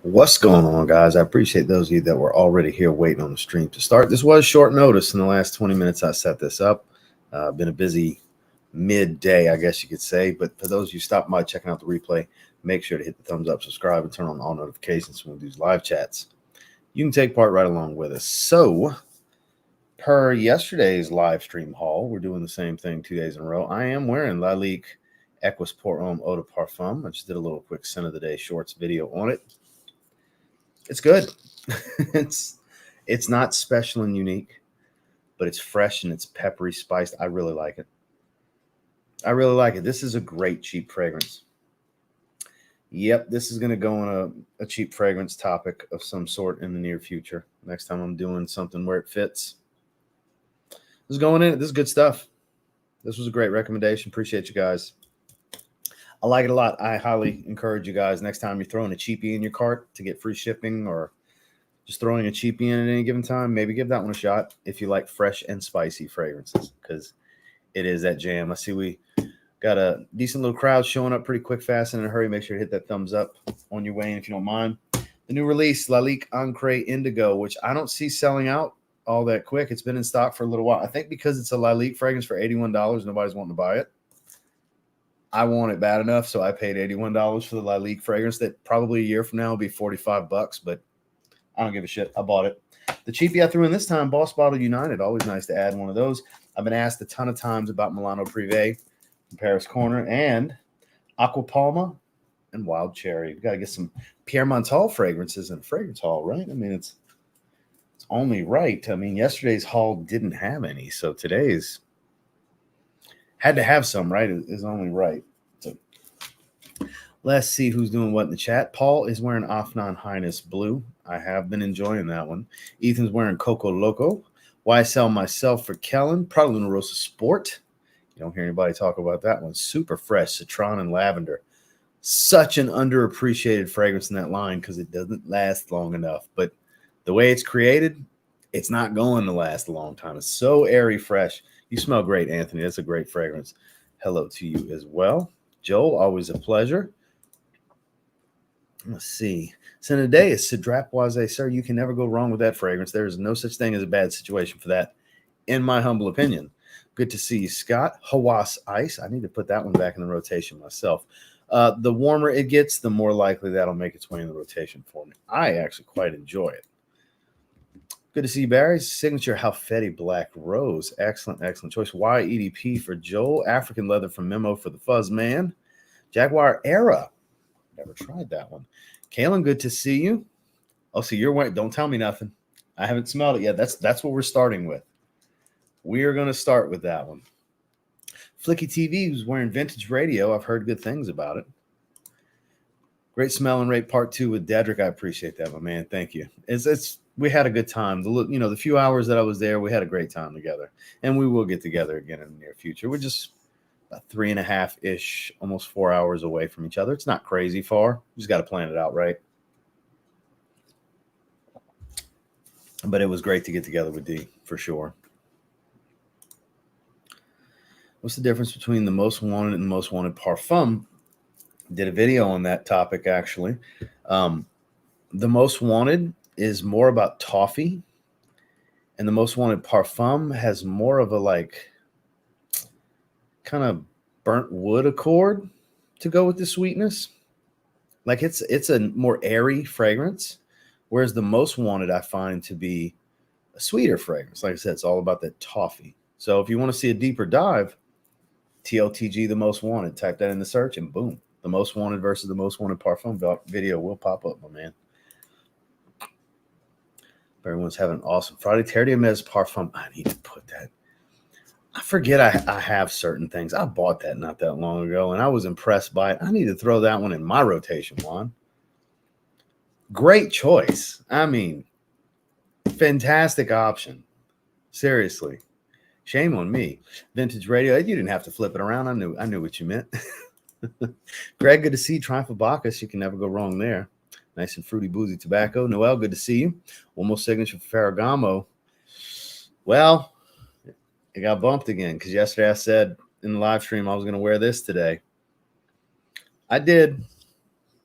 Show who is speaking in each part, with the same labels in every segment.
Speaker 1: What's going on, guys? I appreciate those of you that were already here waiting on the stream to start. This was short notice. In the last 20 minutes, I set this up. Been a busy midday, I guess you could say. But for those of you stopping by checking out the replay, make sure to hit the thumbs up, subscribe, and turn on all notifications when we do these live chats. You can take part right along with us. So, per yesterday's live stream haul, we're doing the same thing 2 days in a row. I am wearing Lalique Aqua Pour Homme Eau de Parfum. I just did a little quick scent of the day shorts video on it. It's good. it's not special and unique, but it's fresh and it's peppery, spiced. I really like it. This is a great cheap fragrance. Yep, this is going to go on a cheap fragrance topic of some sort in the near future. Next time I'm doing something where it fits. This is going in. This is good stuff. This was a great recommendation. Appreciate you guys. I like it a lot. I highly encourage you guys, next time you're throwing a cheapie in your cart to get free shipping, or just throwing a cheapie in at any given time, maybe give that one a shot if you like fresh and spicy fragrances, because it is that jam. I see we got a decent little crowd showing up pretty quick, fast, and in a hurry. Make sure to hit that thumbs up on your way in if you don't mind. The new release, Lalique Encre Indigo, which I don't see selling out all that quick. It's been in stock for a little while. I think because it's a Lalique fragrance for $81, nobody's wanting to buy it. I want it bad enough, so I paid $81 for the Lalique fragrance that probably a year from now will be $45, but I don't give a shit. I bought it. The cheapie I threw in this time, Boss Bottle United. Always nice to add one of those. I've been asked a ton of times about Milano Prive from Paris Corner and Aqua Palma and Wild Cherry. We've got to get some Pierre Montale fragrances in a fragrance haul, right? I mean, it's only right. I mean, yesterday's haul didn't have any, so today's had to have some, right? Is only right. So let's see who's doing what in the chat. Paul is wearing Afnan Highness Blue. I have been enjoying that one. Ethan's wearing Coco Loco. YSL myself for Kellen. Probably Luna Rosa Sport. You don't hear anybody talk about that one. Super fresh, citron and lavender. Such an underappreciated fragrance in that line because it doesn't last long enough. But the way it's created, it's not going to last a long time. It's so airy, fresh. You smell great, Anthony. That's a great fragrance. Hello to you as well. Joel, always a pleasure. Let's see. So today is Cidrapoise. Sir, you can never go wrong with that fragrance. There is no such thing as a bad situation for that, in my humble opinion. Good to see you, Scott. Hawas Ice. I need to put that one back in the rotation myself. The warmer it gets, the more likely that'll make its way in the rotation for me. I actually quite enjoy it. Good to see you, Barry. Signature Halfetti Black Rose. Excellent, excellent choice. YEDP for Joel. African Leather from Memo for the Fuzz Man. Jaguar Era. Never tried that one. Kaylin, good to see you. Oh, so you're wearing. Don't tell me nothing. I haven't smelled it yet. That's what we're starting with. We are going to start with that one. Flicky TV was wearing Vintage Radio. I've heard good things about it. Great smell and rate part 2 with Dedrick. I appreciate that, my man. Thank you. We had a good time. The few hours that I was there, we had a great time together, and we will get together again in the near future. We're just about 3.5-ish, almost 4 hours away from each other. It's not crazy far. You just got to plan it out right. But it was great to get together with D for sure. What's the difference between the most wanted and the most wanted parfum? Did a video on that topic, actually. The most wanted is more about toffee, and the most wanted parfum has more of a kind of burnt wood accord to go with the sweetness. Like it's a more airy fragrance, whereas the most wanted I find to be a sweeter fragrance. Like I said, it's all about that toffee. So if you want to see a deeper dive, TLTG the most wanted, type that in the search and boom, the most wanted versus the most wanted parfum video will pop up, my man. Everyone's having an awesome Friday. Terre d'Hermes parfum. I need to put that. I forget I have certain things. I bought that not that long ago, and I was impressed by it. I need to throw that one in my rotation, Juan. Great choice. I mean, fantastic option. Seriously. Shame on me. Vintage Radio. You didn't have to flip it around. I knew what you meant. Greg, good to see you. Triumph of Bacchus. You can never go wrong there. Nice and fruity, boozy tobacco. Noel, good to see you. One more signature for Ferragamo. Well, it got bumped again because yesterday I said in the live stream I was going to wear this today. I did.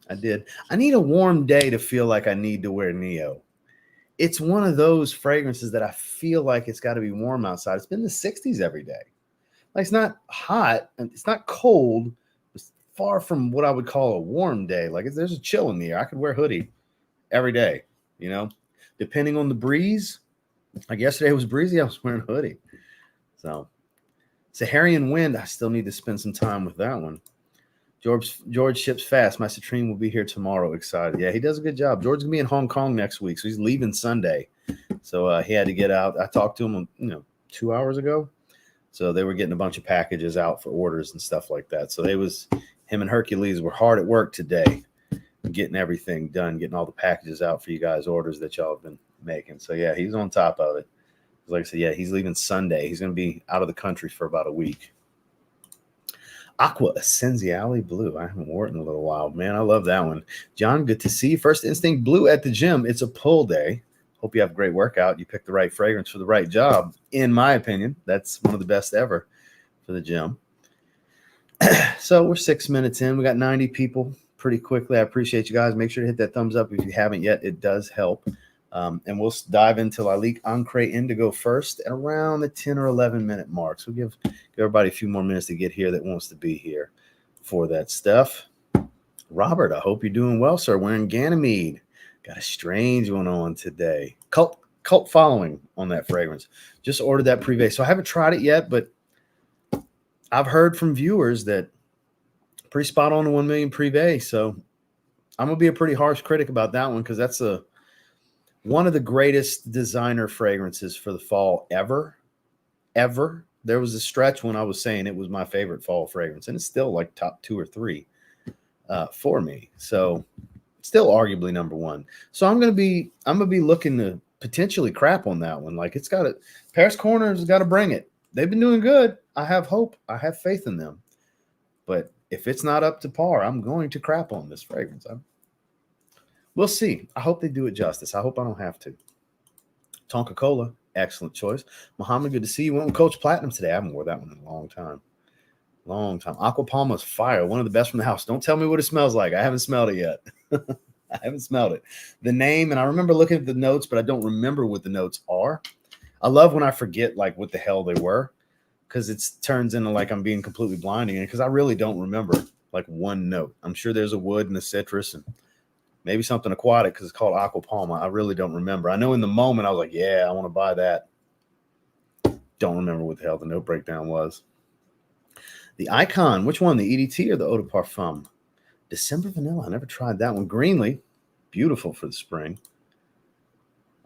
Speaker 1: I did. I need a warm day to feel like I need to wear Neo. It's one of those fragrances that I feel like it's got to be warm outside. It's been in the 60s every day. Like, it's not hot and it's not cold. It's far from what I would call a warm day. Like, there's a chill in the air. I could wear a hoodie every day, you know, depending on the breeze. Like yesterday it was breezy, I was wearing a hoodie. So Saharian wind, I still need to spend some time with that one. George ships fast. My Citrine will be here tomorrow. Excited. Yeah, he does a good job. George's gonna be in Hong Kong next week, so he's leaving Sunday. So he had to get out. I talked to him, 2 hours ago. So they were getting a bunch of packages out for orders and stuff like that. So him and Hercules were hard at work today, getting everything done, getting all the packages out for you guys, orders that y'all have been making. So yeah, he's on top of it. Like I said, yeah, he's leaving Sunday. He's gonna be out of the country for about a week. Aqua Essenziale Blue. I haven't worn it in a little while. Man, I love that one. John, good to see you. First Instinct Blue at the gym. It's a pull day. Hope you have a great workout. You picked the right fragrance for the right job. In my opinion, that's one of the best ever for the gym. So we're 6 minutes in. We got 90 people pretty quickly. I appreciate you guys. Make sure to hit that thumbs up if you haven't yet. It does help. And we'll dive into Lalique Encre Indigo first at around the 10 or 11 minute mark. So give everybody a few more minutes to get here that wants to be here for that stuff. Robert, I hope you're doing well, sir. Wearing Ganymede. Got a strange one on today. Cult following on that fragrance. Just ordered that Prive. So I haven't tried it yet, but I've heard from viewers that pretty spot on the 1 million Prive. So I'm going to be a pretty harsh critic about that one because that's one of the greatest designer fragrances for the fall ever. There was a stretch when I was saying it was my favorite fall fragrance, and it's still like top 2 or 3 for me. So still arguably number 1. So I'm gonna be looking to potentially crap on that one. Like, it's got Paris Corner's got to bring it. They've been doing good. I have hope. I have faith in them. But if it's not up to par, I'm going to crap on this fragrance. We'll see. I hope they do it justice. I hope I don't have to. Tonka Cola, excellent choice. Muhammad, good to see you. Went with Coach Platinum today. I haven't worn that one in a long time. Aqua Palma's fire, one of the best from the house. Don't tell me what it smells like. I haven't smelled it yet. I haven't smelled it. The name, and I remember looking at the notes, but I don't remember what the notes are. I love when I forget like what the hell they were, because it turns into like I'm being completely blinding, because I really don't remember like one note. I'm sure there's a wood and a citrus and maybe something aquatic because it's called Aqua Palma. I really don't remember. I know in the moment I was like, yeah, I want to buy that. Don't remember what the hell the note breakdown was. The Icon, which one? The EDT or the Eau de Parfum? December Vanilla. I never tried that one. Greenlee, beautiful for the spring.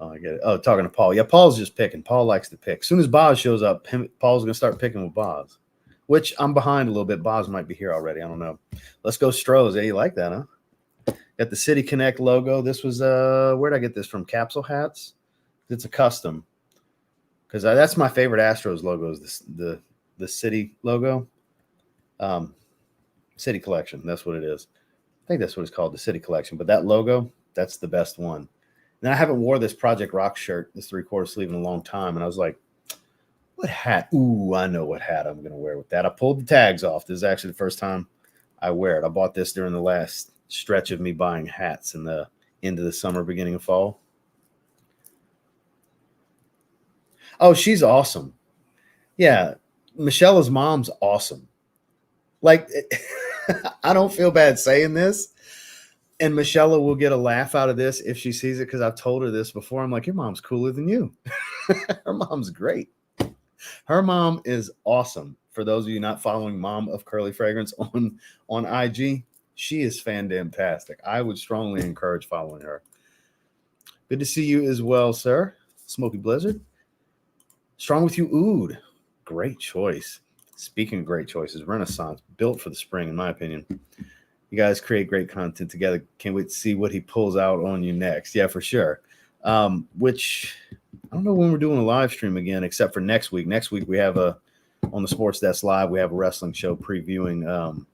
Speaker 1: Oh, I get it. Oh, talking to Paul. Yeah, Paul's just picking. Paul likes to pick. As soon as Boz shows up, Paul's going to start picking with Boz, which I'm behind a little bit. Boz might be here already. I don't know. Let's go Strohs. Hey, you like that, huh? Got the City Connect logo. This was, where'd I get this from? Capsule Hats. It's a custom. Because that's my favorite Astros logo is the City logo. City Collection. That's what it is. I think that's what it's called, the City Collection. But that logo, that's the best one. And I haven't wore this Project Rock shirt, this 3/4 sleeve, in a long time. And I was like, what hat? Ooh, I know what hat I'm going to wear with that. I pulled the tags off. This is actually the first time I wear it. I bought this during the last stretch of me buying hats in the end of the summer, beginning of fall. Oh, she's awesome. Yeah. Michelle's mom's awesome. Like, I don't feel bad saying this. And Michelle will get a laugh out of this if she sees it, because I've told her this before. I'm like, your mom's cooler than you. Her mom's great. Her mom is awesome. For those of you not following Mom of Curly Fragrance on IG, she is fantastic. I would strongly encourage following her. Good to see you as well, sir. Smoky Blizzard. Strong with you, Oud. Great choice. Speaking of great choices, Renaissance, built for the spring, in my opinion. You guys create great content together. Can't wait to see what he pulls out on you next. Yeah, for sure. Which I don't know when we're doing a live stream again, except for next week. Next week we have on the Sports Desk Live, we have a wrestling show previewing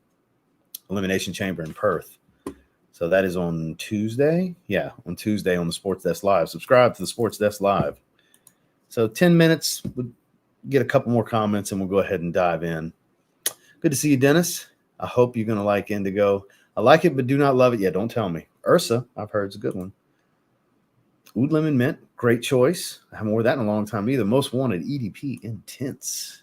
Speaker 1: Elimination Chamber in Perth. So that is on Tuesday. Yeah, on Tuesday on the Sports Desk Live. Subscribe to the Sports Desk Live. So 10 minutes, we'll get a couple more comments and we'll go ahead and dive in. Good to see you, Dennis. I hope you're going to like Indigo. I like it, but do not love it yet. Don't tell me. Ursa, I've heard it's a good one. Oud Lemon Mint, great choice. I haven't worn that in a long time either. Most Wanted EDP Intense.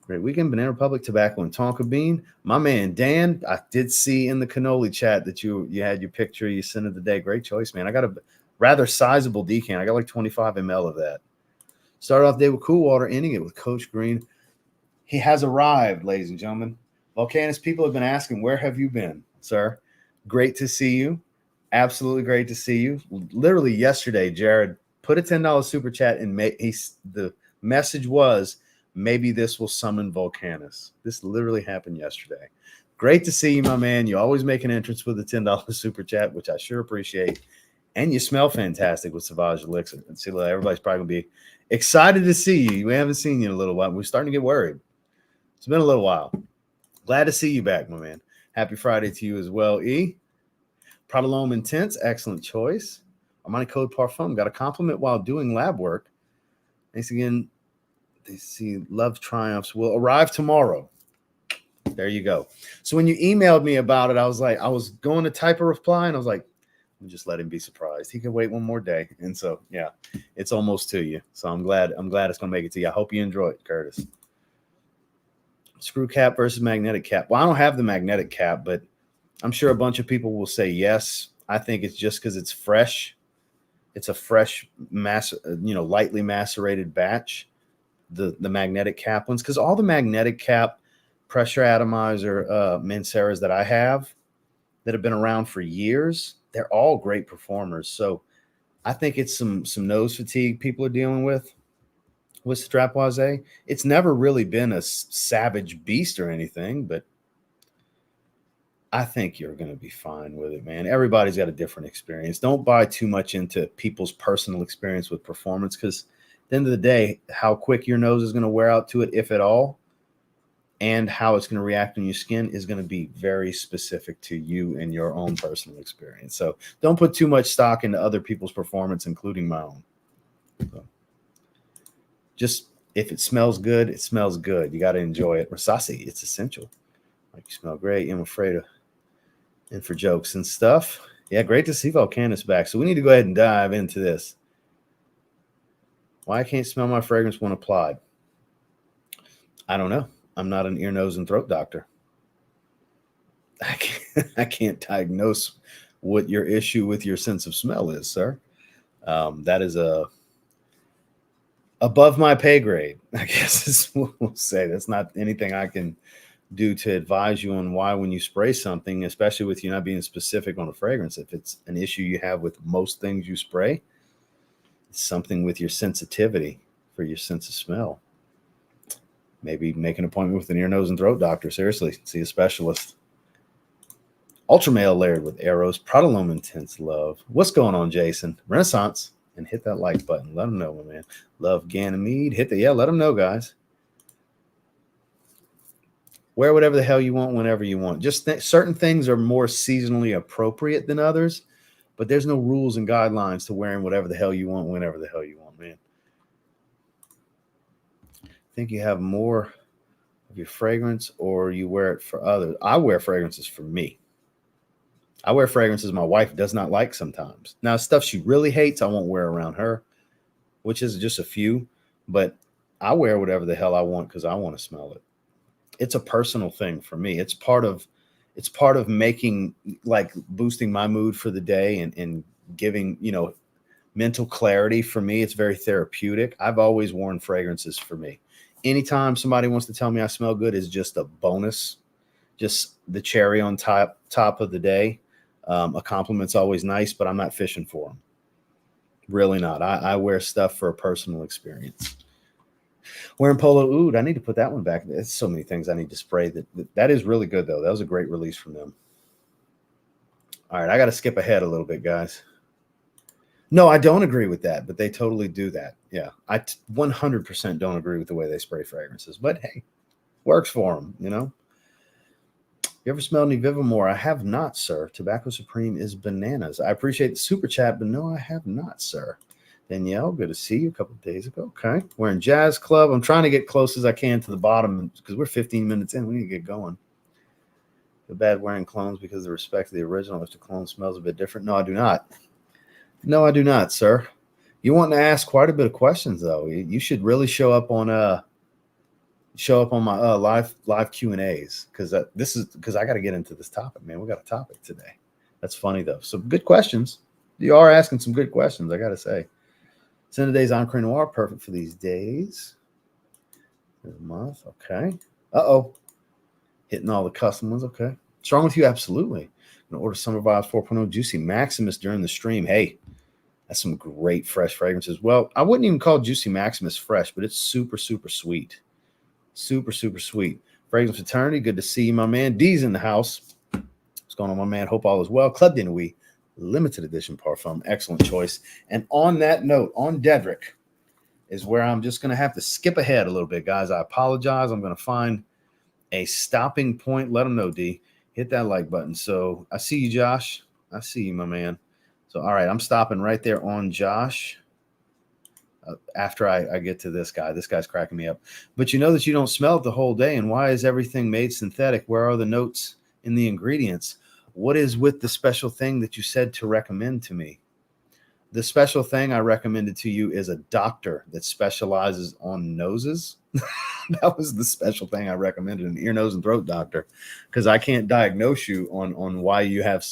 Speaker 1: Great weekend. Banana Republic Tobacco and Tonka Bean. My man Dan, I did see in the cannoli chat that you had your picture you sent of the day. Great choice, man. I got a rather sizable decant. I got like 25 ml of that. Started off the day with cool water, ending it with Coach Green. He has arrived, ladies and gentlemen. Volcanus, people have been asking, where have you been, sir? Great to see you. Absolutely great to see you. Literally yesterday, Jared put a $10 super chat and the message was, maybe this will summon Volcanus. This literally happened yesterday. Great to see you, my man. You always make an entrance with a $10 super chat, which I sure appreciate. And you smell fantastic with Sauvage Elixir. And see, everybody's probably going to be excited to see you. We haven't seen you in a little while. We're starting to get worried. It's been a little while. Glad to see you back, my man. Happy Friday to you as well, E. Prodalome Intense, excellent choice. Armani Code Parfum, got a compliment while doing lab work. Thanks again. They see Love Triumphs will arrive tomorrow. There you go. So when you emailed me about it, I was going to type a reply, and I was like, just let him be surprised. He can wait one more day. And so, yeah, it's almost to you. So I'm glad it's going to make it to you. I hope you enjoy it, Curtis. Screw cap versus magnetic cap. Well, I don't have the magnetic cap, but I'm sure a bunch of people will say yes. I think it's just because it's fresh. It's a fresh, lightly macerated batch. The magnetic cap ones, because all the magnetic cap pressure atomizer Manceras that I have that have been around for years, they're all great performers. So I think it's some nose fatigue people are dealing with Strapwise. It's never really been a savage beast or anything, but I think you're going to be fine with it, man. Everybody's got a different experience. Don't buy too much into people's personal experience with performance, because at the end of the day, how quick your nose is going to wear out to it, if at all, and how it's going to react on your skin is going to be very specific to you and your own personal experience. So don't put too much stock into other people's performance, including my own. So just if it smells good, it smells good. You got to enjoy it. Rasasi, it's essential. Like, you smell great. I'm afraid of, and for jokes and stuff. Yeah, great to see Volcanus back. So we need to go ahead and dive into this. Why I can't smell my fragrance when applied? I don't know. I'm not an ear, nose, and throat doctor. I can't diagnose what your issue with your sense of smell is, sir. That is above my pay grade, I guess is what we'll say. That's not anything I can do to advise you on why, when you spray something, especially with you not being specific on a fragrance, if it's an issue you have with most things you spray, it's something with your sensitivity for your sense of smell. Maybe make an appointment with an ear, nose, and throat doctor. Seriously, see a specialist. Ultramale layered with arrows. Prodalome Intense Love. What's going on, Jason? Renaissance. And hit that like button. Let them know, my man. Love Ganymede. Let them know, guys. Wear whatever the hell you want whenever you want. Just certain things are more seasonally appropriate than others, but there's no rules and guidelines to wearing whatever the hell you want whenever the hell you want, man. Think you have more of your fragrance, or you wear it for others? I wear fragrances for me. I wear fragrances my wife does not like sometimes. Now, stuff she really hates, I won't wear around her, which is just a few, but I wear whatever the hell I want because I want to smell it. It's a personal thing for me. It's part of making, like, boosting my mood for the day and giving, mental clarity. For me, it's very therapeutic. I've always worn fragrances for me. Anytime somebody wants to tell me I smell good is just a bonus, just the cherry on top of the day. A compliment's always nice, but I'm not fishing for them. Really not. I wear stuff for a personal experience. Wearing Polo Oud, I need to put that one back. There's so many things I need to spray. That is really good, though. That was a great release from them. All right, I got to skip ahead a little bit, guys. No, I don't agree with that, but they totally do that. Yeah, I 100% don't agree with the way they spray fragrances, but hey, works for them, You ever smelled any Vivamore? I have not, sir. Tobacco Supreme is bananas. I appreciate the super chat, but no, I have not, sir. Danielle, good to see you a couple of days ago. Okay, we're in Jazz Club. I'm trying to get close as I can to the bottom because we're 15 minutes in. We need to get going. feel bad wearing clones because of the respect of the original if the clone smells a bit different. No, I do not. No, I do not, sir. You want to ask quite a bit of questions, though. You should really show up on my live Q&As, because I got to get into this topic, man. We got a topic today. That's funny, though. So good questions. You are asking some good questions, I got to say. Send today's Encre Noir, perfect for these days. This month, okay. Uh-oh. Hitting all the custom ones, okay. Strong with you, absolutely. I'm gonna order Summer Vibes 4.0 Juicy Maximus during the stream. Hey, that's some great fresh fragrances. Well, I wouldn't even call Juicy Maximus fresh, but it's super, super sweet. Super, super sweet. Fragrance Fraternity, good to see you, my man. D's in the house. What's going on, my man? Hope all is well. Club de Nuit, limited edition parfum. Excellent choice. And on that note, on Dedrick is where I'm just going to have to skip ahead a little bit, guys. I apologize. I'm going to find a stopping point. Let them know, D. Hit that like button. So I see you, Josh. I see you, my man. So, all right, I'm stopping right there on Josh. After I get to this guy. This guy's cracking me up. But you know that you don't smell it the whole day. And why is everything made synthetic? Where are the notes in the ingredients? What is with the special thing that you said to recommend to me? The special thing I recommended to you is a doctor that specializes on noses. That was the special thing I recommended, an ear, nose, and throat doctor, because I can't diagnose you on why you have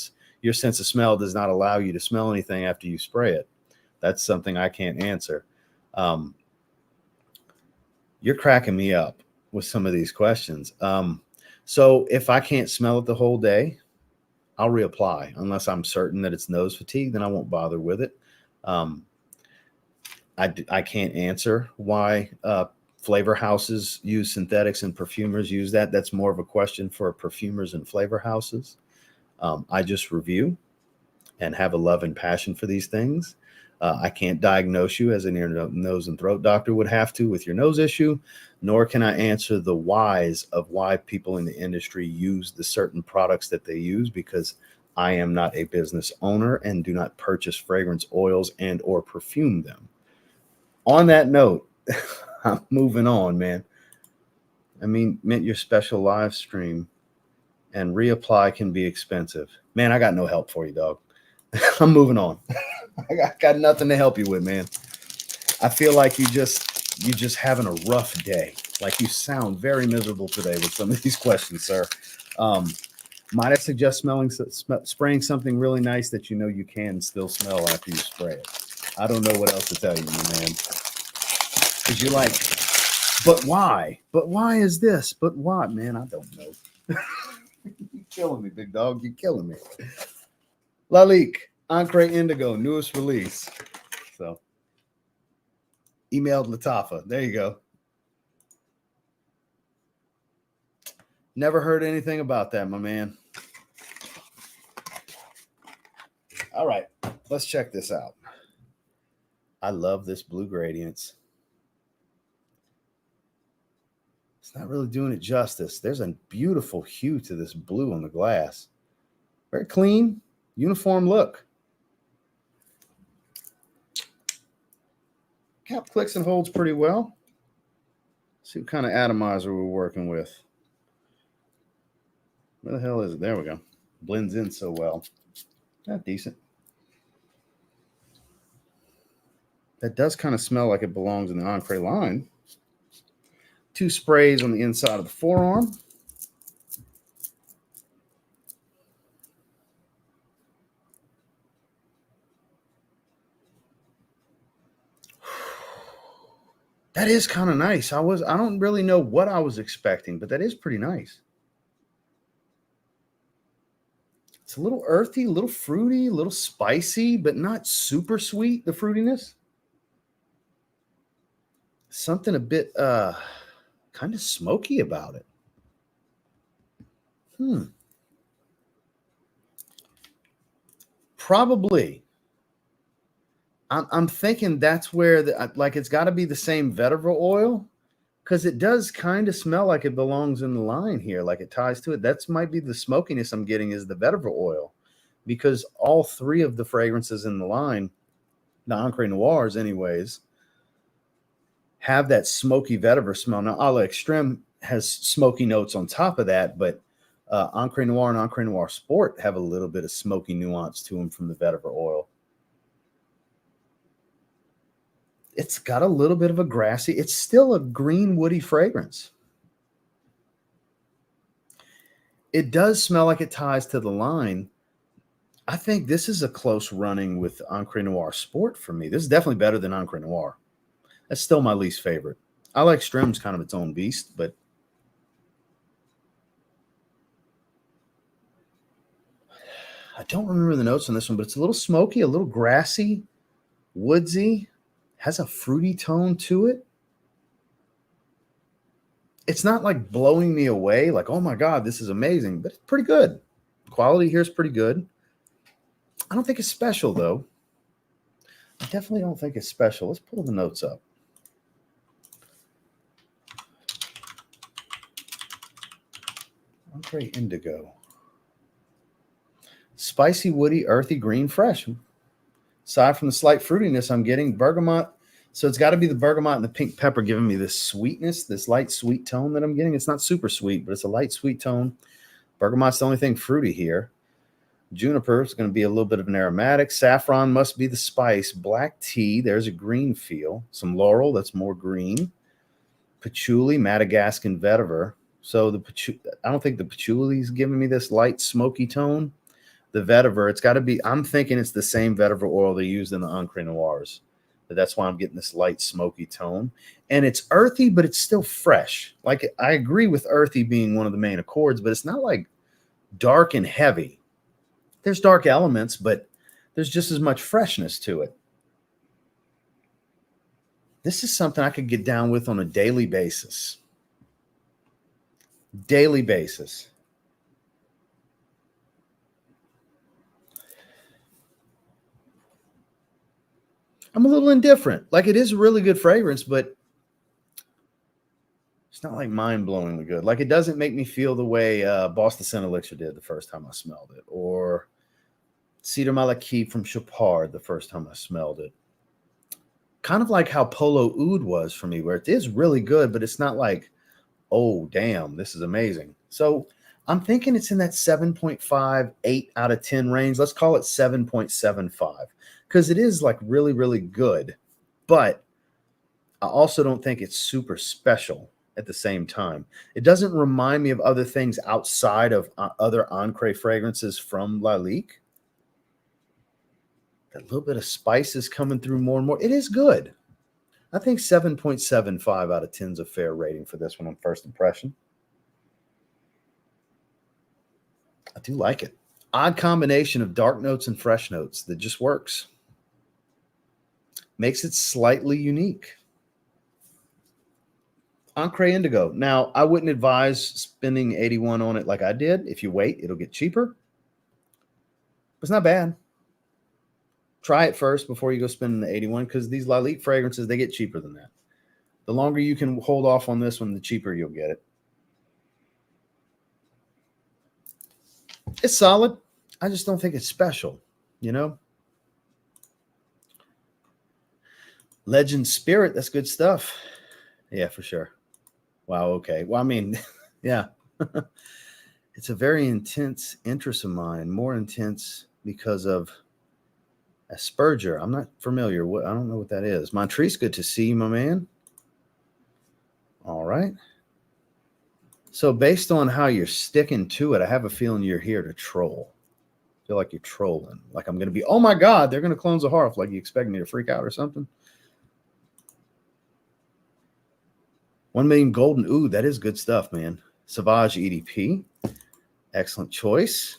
Speaker 1: your sense of smell does not allow you to smell anything after you spray it. That's something I can't answer. You're cracking me up with some of these questions. So if I can't smell it the whole day, I'll reapply. Unless I'm certain that it's nose fatigue, then I won't bother with it. I can't answer why flavor houses use synthetics and perfumers use that. That's more of a question for perfumers and flavor houses. I just review and have a love and passion for these things. I can't diagnose you as an ear, nose, and throat doctor would have to with your nose issue, nor can I answer the whys of why people in the industry use the certain products that they use, because I am not a business owner and do not purchase fragrance oils and or perfume them. On that note, I'm moving on, man. I mean, meant your special live stream and reapply can be expensive. Man, I got no help for you, dog. I'm moving on. I got nothing to help you with, man. I feel like you just having a rough day. Like you sound very miserable today with some of these questions, sir. Might I suggest spraying something really nice that you know you can still smell after you spray it? I don't know what else to tell you, man. Because you're like, but why? But why is this? But why? Man, I don't know. You're killing me, big dog. You're killing me. Lalique, Encre Indigo, newest release. So, emailed Latafa. There you go. Never heard anything about that, my man. All right, let's check this out. I love this blue gradients. It's not really doing it justice. There's a beautiful hue to this blue on the glass. Very clean, uniform look. Cap clicks and holds pretty well. Let's see what kind of atomizer we're working with. Where the hell is it? There we go. Blends in so well. That's decent. That does kind of smell like it belongs in the Encre line. 2 sprays on the inside of the forearm. That is kind of nice. I don't really know what I was expecting, but that is pretty nice. It's a little earthy, a little fruity, a little spicy, but not super sweet, the fruitiness. Something a bit kind of smoky about it. Probably. I'm thinking that's where it's got to be the same vetiver oil, because it does kind of smell like it belongs in the line here, like it ties to it. That might be the smokiness I'm getting is the vetiver oil, because all 3 of the fragrances in the line, the Encre Noirs anyways, have that smoky vetiver smell. Now, A l'Extreme has smoky notes on top of that, but Encre Noir and Encre Noir Sport have a little bit of smoky nuance to them from the vetiver oil. It's got a little bit of a grassy, it's still a green woody fragrance. It does smell like it ties to the line. I think this is a close running with Encre Noir Sport for me. This is definitely better than Encre Noir. That's still my least favorite. I like Strim's kind of its own beast, but I don't remember the notes on this one, but it's a little smoky, a little grassy, woodsy, has a fruity tone to it. It's not like blowing me away, like, oh my God, this is amazing, but it's pretty good. Quality here is pretty good. I don't think it's special, though. I definitely don't think it's special. Let's pull the notes up. Encre Indigo. Spicy, woody, earthy, green, fresh. Aside from the slight fruitiness I'm getting, bergamot. So it's got to be the bergamot and the pink pepper giving me this sweetness, this light sweet tone that I'm getting. It's not super sweet, but it's a light sweet tone. Bergamot's the only thing fruity here. Juniper is going to be a little bit of an aromatic. Saffron must be the spice. Black tea, there's a green feel. Some laurel, that's more green. Patchouli, Madagascan vetiver. So I don't think the patchouli is giving me this light smoky tone. The vetiver, it's got to be, I'm thinking it's the same vetiver oil they used in the Encre Noirs. But that's why I'm getting this light smoky tone. And it's earthy, but it's still fresh. Like, I agree with earthy being one of the main accords, but it's not like dark and heavy. There's dark elements, but there's just as much freshness to it. This is something I could get down with on a daily basis. Daily basis. I'm a little indifferent. Like, it is a really good fragrance, but it's not like mind-blowingly good. Like, it doesn't make me feel the way Boston Scent Elixir did the first time I smelled it, or Cedar Lalique from Chopard the first time I smelled it. Kind of like how Polo Oud was for me, where it is really good, but it's not like, oh, damn, this is amazing. So I'm thinking it's in that 7.5, 8 out of 10 range. Let's call it 7.75, because it is like really, really good. But I also don't think it's super special at the same time. It doesn't remind me of other things outside of other Encre fragrances from Lalique. That little bit of spice is coming through more and more. It is good. I think 7.75 out of 10 is a fair rating for this one on first impression. I do like it. Odd combination of dark notes and fresh notes that just works. Makes it slightly unique. Encre Indigo. Now, I wouldn't advise spending $81 on it like I did. If you wait, it'll get cheaper. It's not bad. Try it first before you go spending the $81, because these Lalique fragrances, they get cheaper than that. The longer you can hold off on this one, the cheaper you'll get it. It's solid. I just don't think it's special, you know? Legend Spirit, that's good stuff. Yeah, for sure. Wow, okay. Well, I mean, yeah. It's a very intense interest of mine, more intense because of Asperger. I'm not familiar. I don't know what that is. Montrese, good to see you, my man. All right. So based on how you're sticking to it, I have a feeling you're here to troll. I feel like you're trolling. Like I'm going to be, oh my God, they're going to clone Zaharov. Like you expect me to freak out or something? 1 million golden. Ooh, that is good stuff, man. Sauvage EDP. Excellent choice.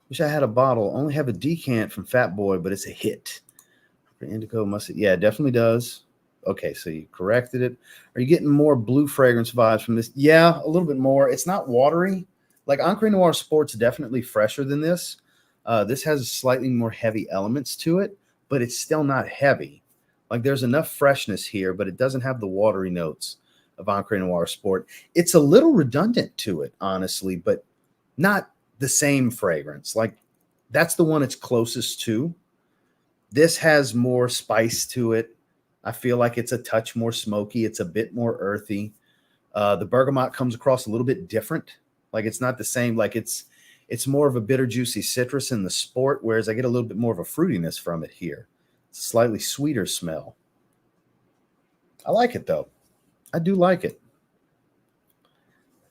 Speaker 1: Wish I had a bottle. Only have a decant from Fat Boy, but it's a hit. Indigo must. Yeah, it definitely does. Okay, so you corrected it. Are you getting more blue fragrance vibes from this? Yeah, a little bit more. It's not watery. Like Encre Noir Sport's definitely fresher than this. This has slightly more heavy elements to it, but it's still not heavy. Like there's enough freshness here, but it doesn't have the watery notes of Encre Noir Sport. It's a little redundant to it, honestly, but not the same fragrance. Like that's the one it's closest to. This has more spice to it. I feel like it's a touch more smoky. It's a bit more earthy. The bergamot comes across a little bit different. Like it's not the same. Like it's more of a bitter, juicy citrus in the sport, whereas I get a little bit more of a fruitiness from it here. It's a slightly sweeter smell. I like it though. I do like it.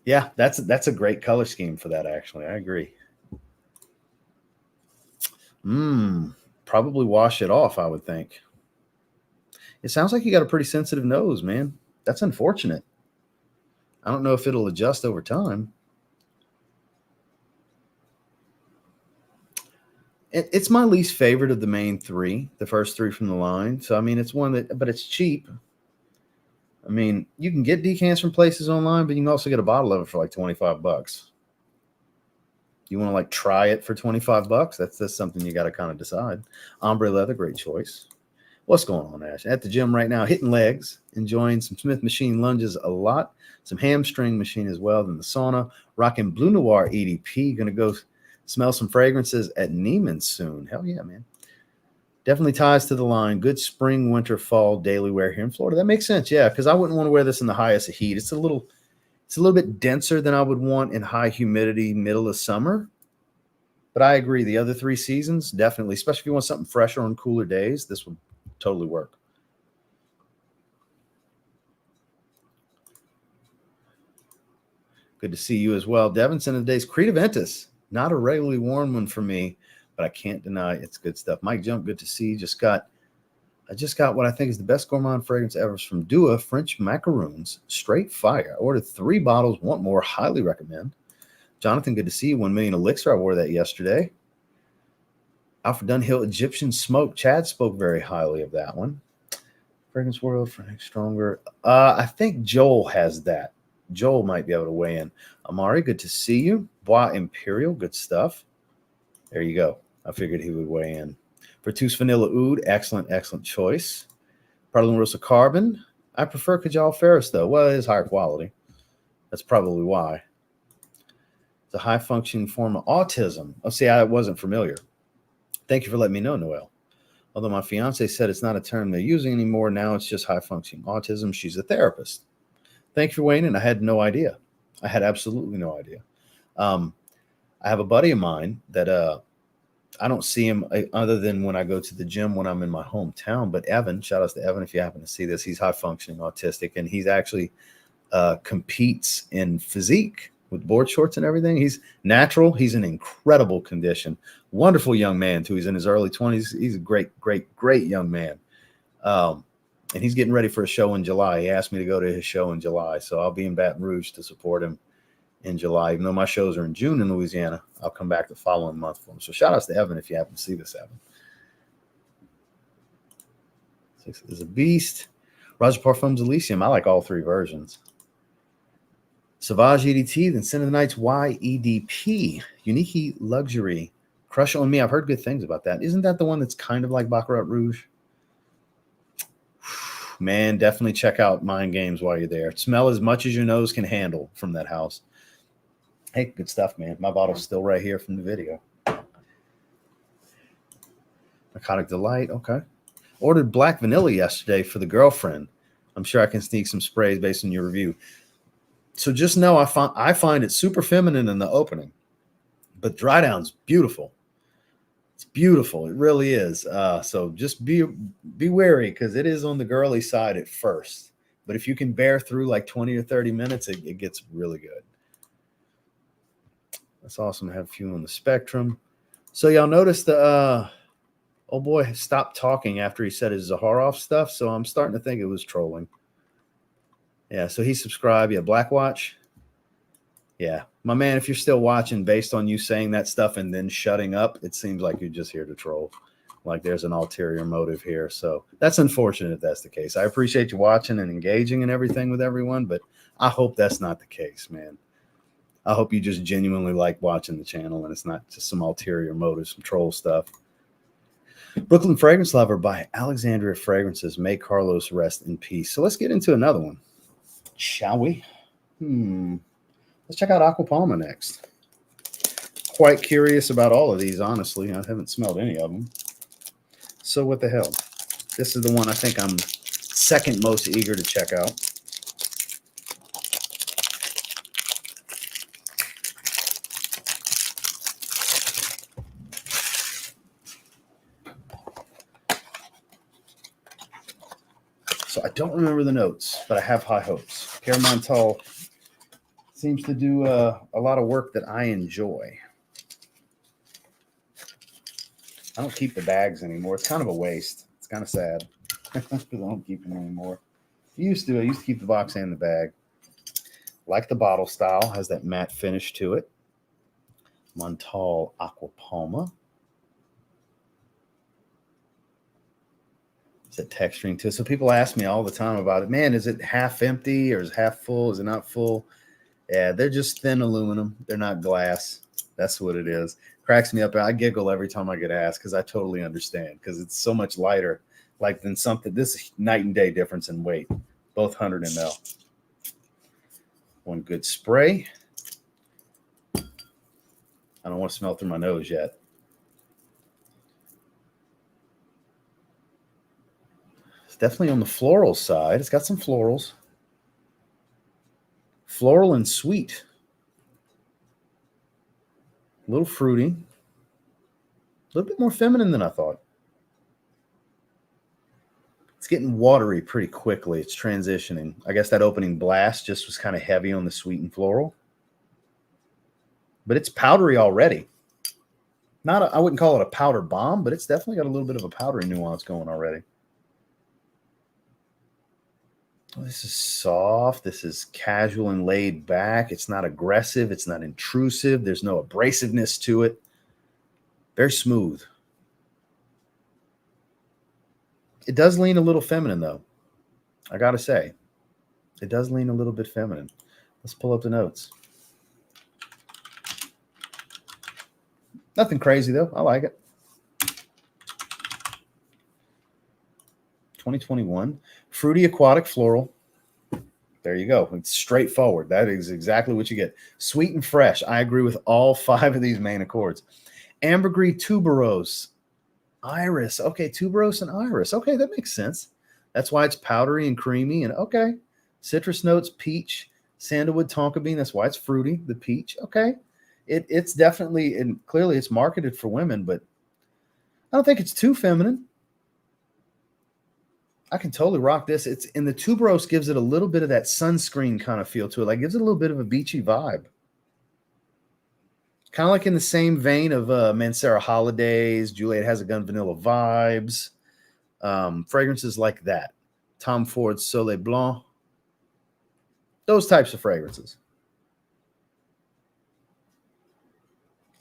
Speaker 1: Yeah, that's a great color scheme for that, actually. I agree. Probably wash it off, I would think. It sounds like you got a pretty sensitive nose, man. That's unfortunate. I don't know if it'll adjust over time. It's my least favorite of the main three, the first three from the line. So, I mean, it's one that, but it's cheap. I mean, you can get decants from places online, but you can also get a bottle of it for like $25. You want to like try it for $25? That's something you got to kind of decide. Ombre leather, great choice. What's going on, Ash? At the gym right now, hitting legs, enjoying some Smith machine lunges a lot, some hamstring machine as well, then the sauna, rocking Blue Noir EDP. Going to go smell some fragrances at Neiman's soon. Hell yeah, man. Definitely ties to the line. Good spring, winter, fall daily wear here in Florida. That makes sense, yeah, because I wouldn't want to wear this in the highest of heat. It's a little bit denser than I would want in high humidity, middle of summer. But I agree. The other three seasons, definitely, especially if you want something fresher on cooler days, this would totally work. Good to see you as well. Devin sent the days. Creed Aventus, not a regularly worn one for me, but I can't deny it's good stuff. Mike Jump, good to see you. I just got what I think is the best gourmand fragrance ever from Dua French macaroons. Straight fire. I ordered 3 bottles. Want more? Highly recommend. Jonathan, good to see you. 1 million elixir. I wore that yesterday. Alfred Dunhill, Egyptian Smoke. Chad spoke very highly of that one. Fragrance World, Frank Stronger. I think Joel has that. Joel might be able to weigh in. Amari, good to see you. Bois Imperial, good stuff. There you go. I figured he would weigh in. Vertus Vanilla Oud, excellent, excellent choice. Parlin Rosa Carbon. I prefer Kajal Ferris, though. Well, it is higher quality. That's probably why. It's a high-functioning form of autism. Oh, see, I wasn't familiar. Thank you for letting me know, Noelle. Although my fiance said it's not a term they're using anymore, now it's just high-functioning autism. She's a therapist. Thank you for weighing in. I had no idea. I had absolutely no idea. I have a buddy of mine that I don't see him other than when I go to the gym when I'm in my hometown. But Evan, shout out to Evan if you happen to see this. He's high-functioning autistic, and he's actually competes in physique with board shorts and everything. He's natural. He's in incredible condition. Wonderful young man, too. He's in his early 20s. He's a great, great, great young man. And he's getting ready for a show in July. He asked me to go to his show in July, so I'll be in Baton Rouge to support him in July. Even though my shows are in June in Louisiana, I'll come back the following month for him. So shout outs to Evan if you happen to see this, Evan. 6 is a beast. Roger Parfums Elysium. I like all 3 versions. Sauvage EDT, then Sin of the Nights YEDP. Unique Luxury. Crush on Me. I've heard good things about that. Isn't that the one that's kind of like Baccarat Rouge? Man, definitely check out Mind Games while you're there. Smell as much as your nose can handle from that house. Hey, good stuff, man. My bottle's still right here from the video. Narcotic Delight. Okay. Ordered black vanilla yesterday for the girlfriend. I'm sure I can sneak some sprays based on your review. So just know I find it super feminine in the opening, but dry down's beautiful. It's beautiful. It really is. So just be wary because it is on the girly side at first. But if you can bear through like 20 or 30 minutes, it gets really good. That's awesome to have a few on the spectrum. So y'all notice the oh boy stopped talking after he said his Zaharoff stuff. So I'm starting to think it was trolling. Yeah, so he subscribed. Yeah, Blackwatch. Yeah, my man, if you're still watching based on you saying that stuff and then shutting up, it seems like you're just here to troll. Like there's an ulterior motive here. So that's unfortunate if that's the case. I appreciate you watching and engaging and everything with everyone, but I hope that's not the case, man. I hope you just genuinely like watching the channel and it's not just some ulterior motive, some troll stuff. Brooklyn Fragrance Lover by Alexandria Fragrances. May Carlos rest in peace. So let's get into another one, shall we? Let's check out Aqua Palma next. Quite curious about all of these, honestly. I haven't smelled any of them. So what the hell? This is the one I think I'm second most eager to check out. So I don't remember the notes, but I have high hopes. Pierre Montale seems to do a lot of work that I enjoy. I don't keep the bags anymore. It's kind of a waste. It's kind of sad because I don't keep them anymore. I used to keep the box and the bag. Like the bottle style, has that matte finish to it. Montale Aqua Palma. It's a texturing to it. So people ask me all the time about it. Man, is it half empty or is it half full? Is it not full? Yeah, they're just thin aluminum. They're not glass. That's what it is. Cracks me up. I giggle every time I get asked because I totally understand because it's so much lighter than something. This is night and day difference in weight. Both 100 ml. One good spray. I don't want to smell through my nose yet. It's definitely on the floral side. It's got some florals. Floral and sweet. A little fruity. A little bit more feminine than I thought. It's getting watery pretty quickly. It's transitioning. I guess that opening blast just was kind of heavy on the sweet and floral. But it's powdery already. I wouldn't call it a powder bomb, but it's definitely got a little bit of a powdery nuance going already. This is soft. This is casual and laid back. It's not aggressive. It's not intrusive. There's no abrasiveness to it. Very smooth. It does lean a little feminine, though. I got to say. It does lean a little bit feminine. Let's pull up the notes. Nothing crazy, though. I like it. 2021. Fruity aquatic floral. There you go. It's straightforward. That is exactly what you get. Sweet and fresh. I agree with all 5 of these main accords. Ambergris tuberose. Iris. Okay, tuberose and iris. Okay, that makes sense. That's why it's powdery and creamy. And okay. Citrus notes, peach, sandalwood, tonka bean. That's why it's fruity, the peach. Okay. It's definitely, and clearly it's marketed for women, but I don't think it's too feminine. I can totally rock this. It's in the tuberose gives it a little bit of that sunscreen kind of feel to it. Like gives it a little bit of a beachy vibe. Kind of like in the same vein of Mancera Holidays, Juliet Has a Gun Vanilla vibes. Fragrances like that. Tom Ford's Soleil Blanc. Those types of fragrances.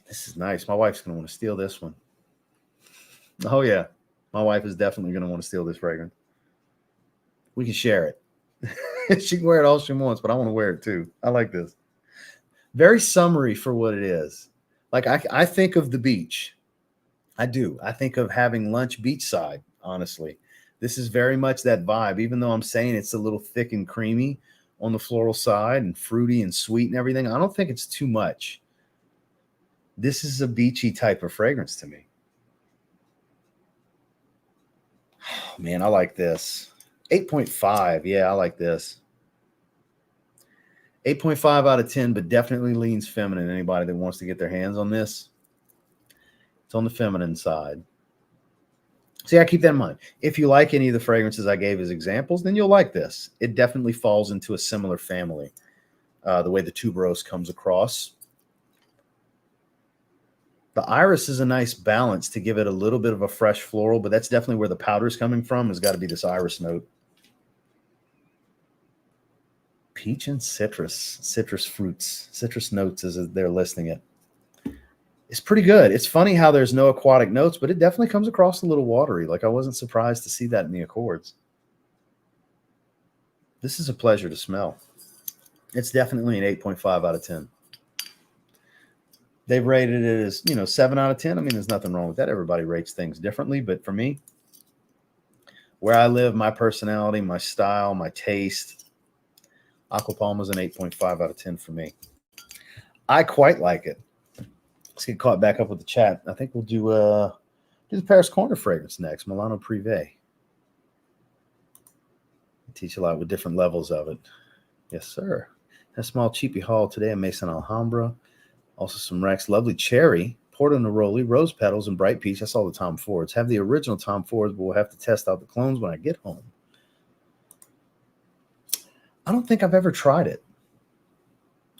Speaker 1: This is nice. My wife's going to want to steal this one. Oh, yeah. My wife is definitely going to want to steal this fragrance. We can share it. She can wear it all she wants, but I want to wear it too. I like this. Very summery for what it is. Like I think of the beach. I do. I think of having lunch beachside, honestly. This is very much that vibe, even though I'm saying it's a little thick and creamy on the floral side and fruity and sweet and everything. I don't think it's too much. This is a beachy type of fragrance to me. Oh, man, I like this. 8.5. Yeah, I like this. 8.5 out of 10, but definitely leans feminine. Anybody that wants to get their hands on this, it's on the feminine side. So yeah, keep that in mind. If you like any of the fragrances I gave as examples, then you'll like this. It definitely falls into a similar family. The way the tuberose comes across. The iris is a nice balance to give it a little bit of a fresh floral, but that's definitely where the powder is coming from. Has got to be this iris note. Peach and citrus fruits, citrus notes as they're listing it. It's pretty good. It's funny how there's no aquatic notes, but it definitely comes across a little watery. Like I wasn't surprised to see that in the accords. This is a pleasure to smell. It's definitely an 8.5 out of 10. They've rated it as, 7 out of 10. I mean, there's nothing wrong with that. Everybody rates things differently, but for me, where I live, my personality, my style, my taste, Aqua Palma is an 8.5 out of 10 for me. I quite like it. Let's get caught back up with the chat. I think we'll do the Paris Corner fragrance next, Milano Prive. I teach a lot with different levels of it. Yes, sir. A small cheapy haul today at Maison Alhambra. Also some Rex. Lovely cherry, Porto Neroli, rose petals, and bright peach. That's all the Tom Fords. Have the original Tom Fords, but we'll have to test out the clones when I get home. I don't think I've ever tried it.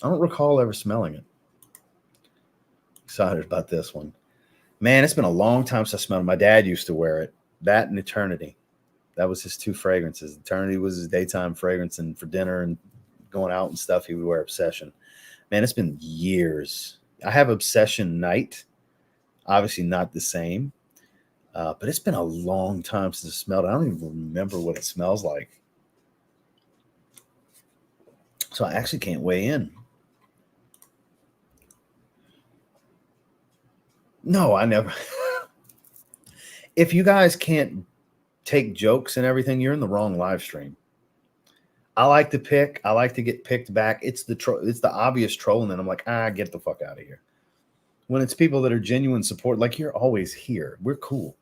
Speaker 1: I don't recall ever smelling it. Excited about this one. Man, it's been a long time since I smelled it. My dad used to wear it. That and Eternity. That was his two fragrances. Eternity was his daytime fragrance, and for dinner and going out and stuff, he would wear Obsession. Man, it's been years. I have Obsession Night. Obviously not the same. But it's been a long time since I smelled it. I don't even remember what it smells like. So I actually can't weigh in. No, I never. If you guys can't take jokes and everything, you're in the wrong live stream. I like to pick. I like to get picked back. It's the obvious troll, and then I'm like, get the fuck out of here. When it's people that are genuine support, like you're always here. We're cool.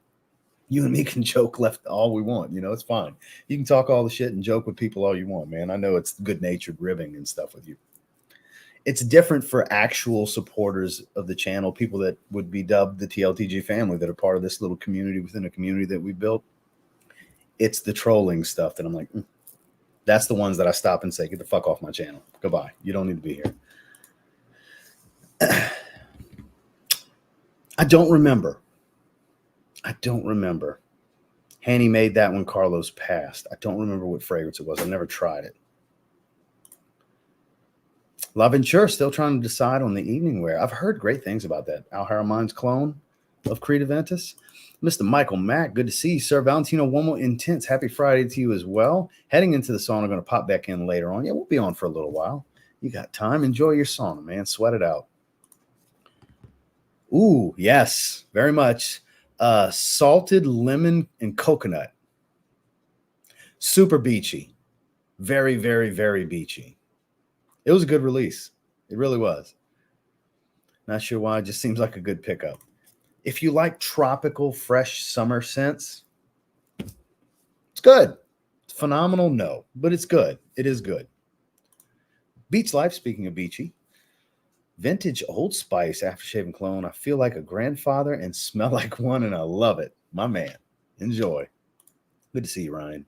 Speaker 1: You and me can joke left all we want. It's fine. You can talk all the shit and joke with people all you want, man. I know it's good-natured ribbing and stuff with you. It's different for actual supporters of the channel, people that would be dubbed the TLTG family, that are part of this little community within a community that we built. It's the trolling stuff that I'm like, that's the ones that I stop and say, get the fuck off my channel. Goodbye. You don't need to be here. I don't remember. Hanny made that when Carlos passed. I don't remember what fragrance it was. I've never tried it. L'Aventure, still trying to decide on the evening wear. I've heard great things about that. Al Haramine's clone of Creed Aventus. Mr. Michael Mack, good to see you, sir. Valentino, one more intense. Happy Friday to you as well. Heading into the sauna, going to pop back in later on. Yeah, we'll be on for a little while. You got time. Enjoy your sauna, man. Sweat it out. Ooh, yes, very much. Salted lemon and coconut. Super beachy. Very, very, very beachy. It was a good release. It really was. Not sure why. It just seems like a good pickup. If you like tropical, fresh summer scents, it's good. It's phenomenal? No, but it's good. It is good. Beach Life, speaking of beachy. Vintage Old Spice aftershave cologne. I feel like a grandfather and smell like one, and I love it. My man. Enjoy. Good to see you, Ryan.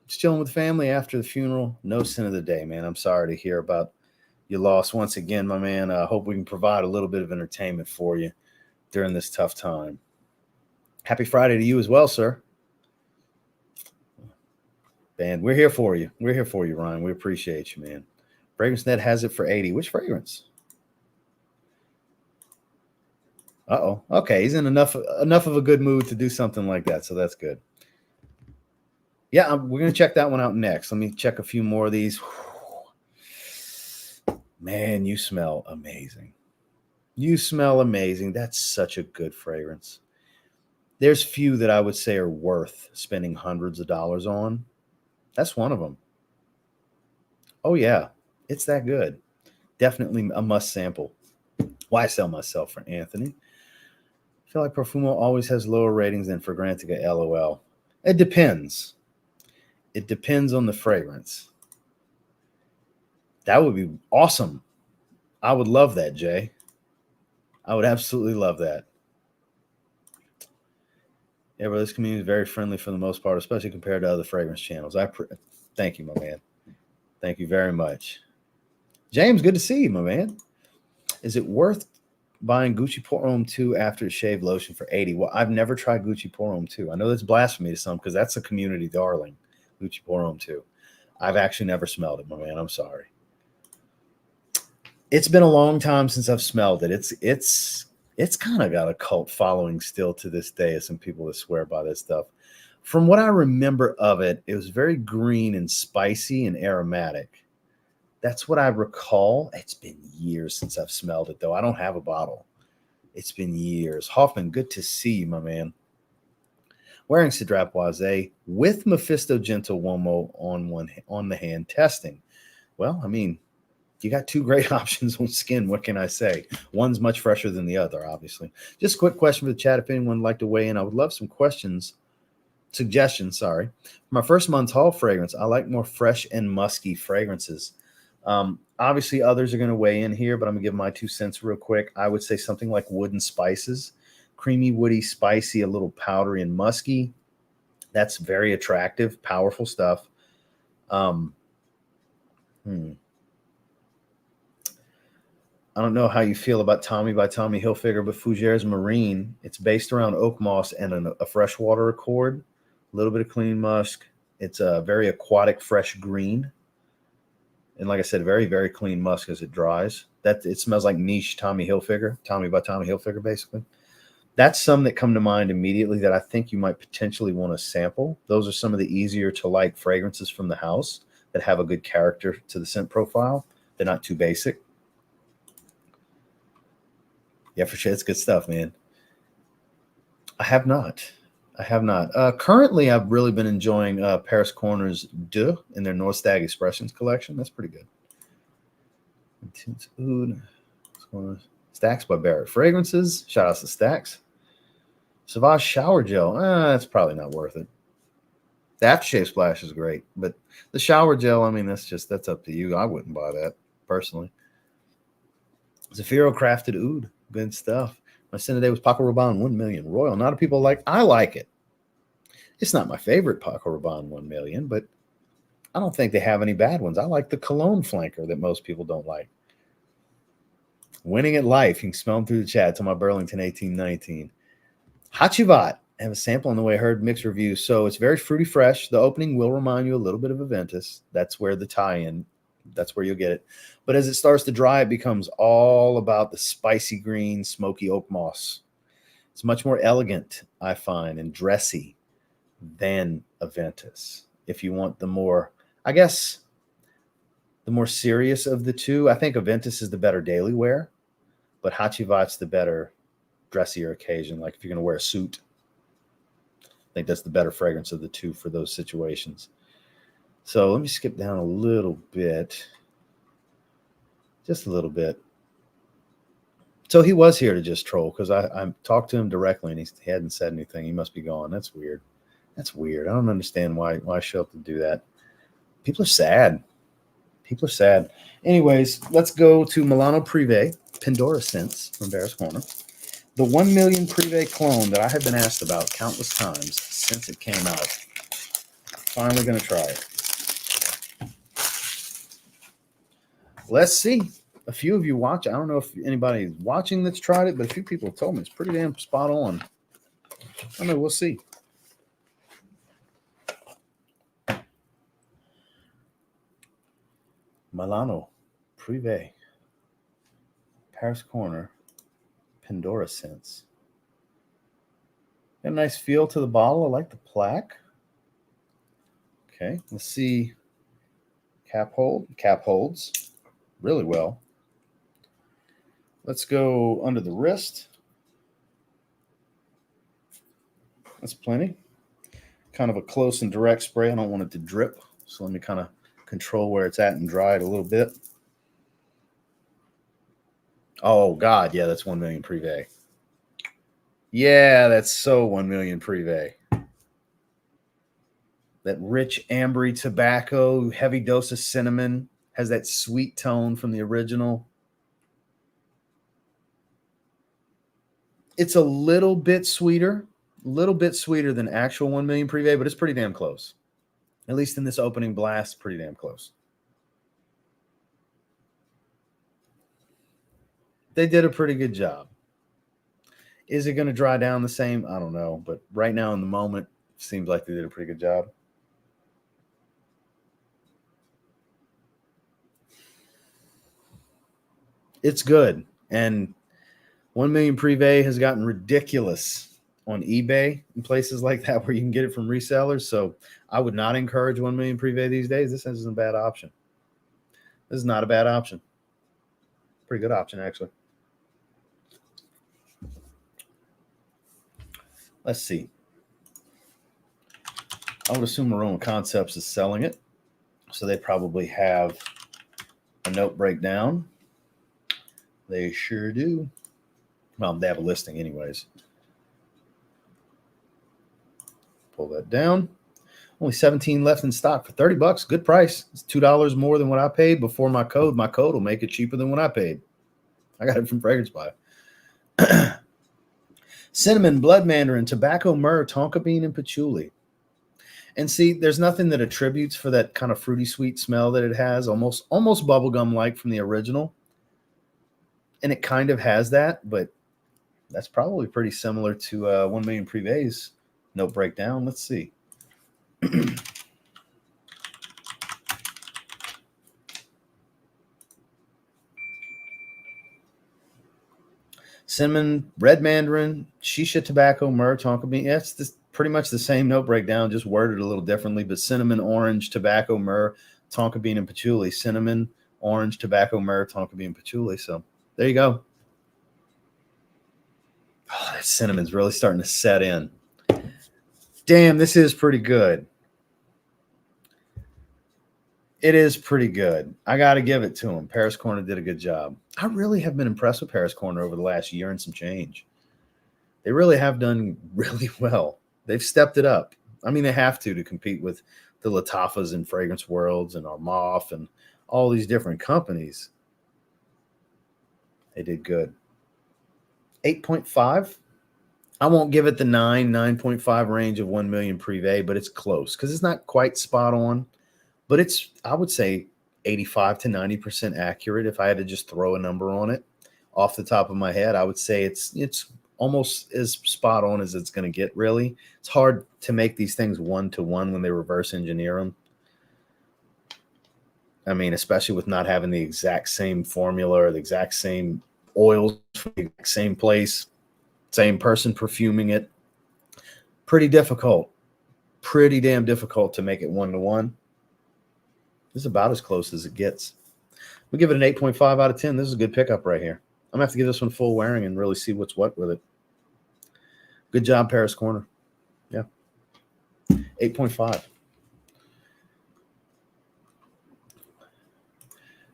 Speaker 1: Just chilling with family after the funeral. No sin of the day, man. I'm sorry to hear about your loss once again, my man. I hope we can provide a little bit of entertainment for you during this tough time. Happy Friday to you as well, sir. Band, we're here for you. We're here for you, Ryan. We appreciate you, man. Fragrance Net has it for 80. Which fragrance? Uh-oh. Okay, he's in enough of a good mood to do something like that, so that's good. Yeah, we're going to check that one out next. Let me check a few more of these. Man, you smell amazing. You smell amazing. That's such a good fragrance. There's few that I would say are worth spending hundreds of dollars on. That's one of them. Oh, yeah. It's that good. Definitely a must sample. Why sell myself for Anthony? I feel like Profumo always has lower ratings than Fragrantica, LOL. It depends. It depends on the fragrance. That would be awesome. I would love that, Jay. I would absolutely love that. Yeah, but this community is very friendly for the most part, especially compared to other fragrance channels. Thank you, my man. Thank you very much. James, good to see you, my man. Is it worth buying Gucci Pour Homme 2 aftershave lotion for 80? Well, I've never tried Gucci Pour Homme 2. I know that's blasphemy to some because that's a community darling, Gucci Pour Homme 2. I've actually never smelled it, my man. I'm sorry. It's been a long time since I've smelled it. It's kind of got a cult following still to this day of some people that swear by this stuff. From what I remember of it, it was very green and spicy and aromatic. That's what I recall. It's been years since I've smelled it, though. I don't have a bottle. It's been years. Hoffman, good to see you, my man. Wearing Cedrat Boise with Mephisto Gentle Womo on the hand testing. Well, I mean, you got two great options on skin. What can I say? One's much fresher than the other, obviously. Just a quick question for the chat. If anyone would like to weigh in, I would love some suggestions. For my first Montale fragrance, I like more fresh and musky fragrances. Obviously, others are going to weigh in here, but I'm going to give my 2 cents real quick. I would say something like Wood and Spices. Creamy, woody, spicy, a little powdery and musky. That's very attractive, powerful stuff. I don't know how you feel about Tommy by Tommy Hilfiger, but Fougères Marine. It's based around oak moss and a freshwater accord, a little bit of clean musk. It's a very aquatic, fresh green. And like I said, very, very clean musk as it dries. That it smells like niche Tommy Hilfiger, Tommy by Tommy Hilfiger, basically. That's some that come to mind immediately that I think you might potentially want to sample. Those are some of the easier to like fragrances from the house that have a good character to the scent profile. They're not too basic. Yeah, for sure. It's good stuff, man. I have not. Currently, I've really been enjoying Paris Corner's Deux in their North Stag Expressions collection. That's pretty good. Intense Oud. Stacks by Barrett Fragrances. Shout out to Stacks. Sauvage Shower Gel. That's probably not worth it. The Aftershave Splash is great, but the shower gel, I mean, that's up to you. I wouldn't buy that personally. Zafiro Crafted Oud. Good stuff. My scent today was Paco Rabanne 1 million Royal. Not a people like. I like it. It's not my favorite Paco Rabanne 1 million, but I don't think they have any bad ones. I like the cologne flanker that most people don't like. Winning at Life. You can smell them through the chat. To my Burlington 1819. Hachivat. I have a sample on the way. I heard mixed reviews. So it's very fruity fresh. The opening will remind you a little bit of Aventus. That's where the tie-in. That's where you'll get it. But as it starts to dry, it becomes all about the spicy green, smoky oak moss. It's much more elegant, I find, and dressy than Aventus. If you want the more, I guess, the more serious of the two, I think Aventus is the better daily wear, but Hachivat's the better dressier occasion. Like if you're going to wear a suit, I think that's the better fragrance of the two for those situations. So let me skip down a little bit. Just a little bit. So he was here to just troll because I talked to him directly and he hadn't said anything. He must be gone. That's weird. That's weird. I don't understand why I show up to do that. People are sad. People are sad. Anyways, let's go to Milano Prive, Pendora scents from Paris Corner. The 1 million Prive clone that I have been asked about countless times since it came out. Finally going to try it. Let's see. A few of you watch. I don't know if anybody is watching that's tried it, but a few people have told me it's pretty damn spot on. I don't know. We'll see. Milano Prive, Paris Corner, Pendora scents. Got a nice feel to the bottle. I like the plaque. Okay, let's see. Cap holds really well. Let's go under the wrist. That's plenty. Kind of a close and direct spray. I don't want it to drip, so let me kind of control where it's at and dry it a little bit. Oh, God. Yeah, that's 1 million Prive. Yeah, that's so 1 million Prive. That rich ambery tobacco, heavy dose of cinnamon, has that sweet tone from the original. It's a little bit sweeter than actual 1 million Prive, but it's pretty damn close. At least in this opening blast, pretty damn close. They did a pretty good job. Is it going to dry down the same? I don't know. But right now in the moment, it seems like they did a pretty good job. It's good. And 1 million Prive has gotten ridiculous on eBay and places like that where you can get it from resellers. So I would not encourage 1 million Prive these days. This isn't a bad option. This is not a bad option. Pretty good option, actually. Let's see. I would assume Aroma Concepts is selling it. So they probably have a note breakdown. They sure do. Well, they have a listing anyways. Pull that down. Only 17 left in stock for $30. Good price. It's $2 more than what I paid before my code. My code will make it cheaper than what I paid. I got it from Fragrance Buy. Cinnamon, blood mandarin, tobacco, myrrh, tonka bean, and patchouli. And see, there's nothing that attributes for that kind of fruity sweet smell that it has, almost bubblegum like from the original. And it kind of has that, but that's probably pretty similar to 1 Million Prive's note breakdown. Let's see. Cinnamon, red mandarin, shisha tobacco, myrrh, tonka bean. Yeah, it's pretty much the same note breakdown, just worded a little differently. But cinnamon, orange, tobacco, myrrh, tonka bean, and patchouli. Cinnamon, orange, tobacco, myrrh, tonka bean, patchouli. So there you go. Oh, that cinnamon's really starting to set in. Damn, this is pretty good. It is pretty good. I got to give it to him. Paris Corner did a good job. I really have been impressed with Paris Corner over the last year and some change. They really have done really well. They've stepped it up. I mean, they have to compete with the Lattafas and Fragrance Worlds and Armaf and all these different companies. They did good. 8.5. I won't give it the 9.5 range of 1 Million Prive, but it's close because it's not quite spot on. But it's, I would say, 85 to 90% accurate. If I had to just throw a number on it off the top of my head, I would say it's almost as spot on as it's going to get, really. It's hard to make these things one-to-one when they reverse engineer them. I mean, especially with not having the exact same formula or the exact same oils from the exact same place, same person perfuming it. Pretty difficult. Pretty damn difficult to make it one-to-one. This is about as close as it gets. We'll give it an 8.5 out of 10. This is a good pickup right here. I'm going to have to give this one full wearing and really see what's what with it. Good job, Paris Corner. Yeah. 8.5.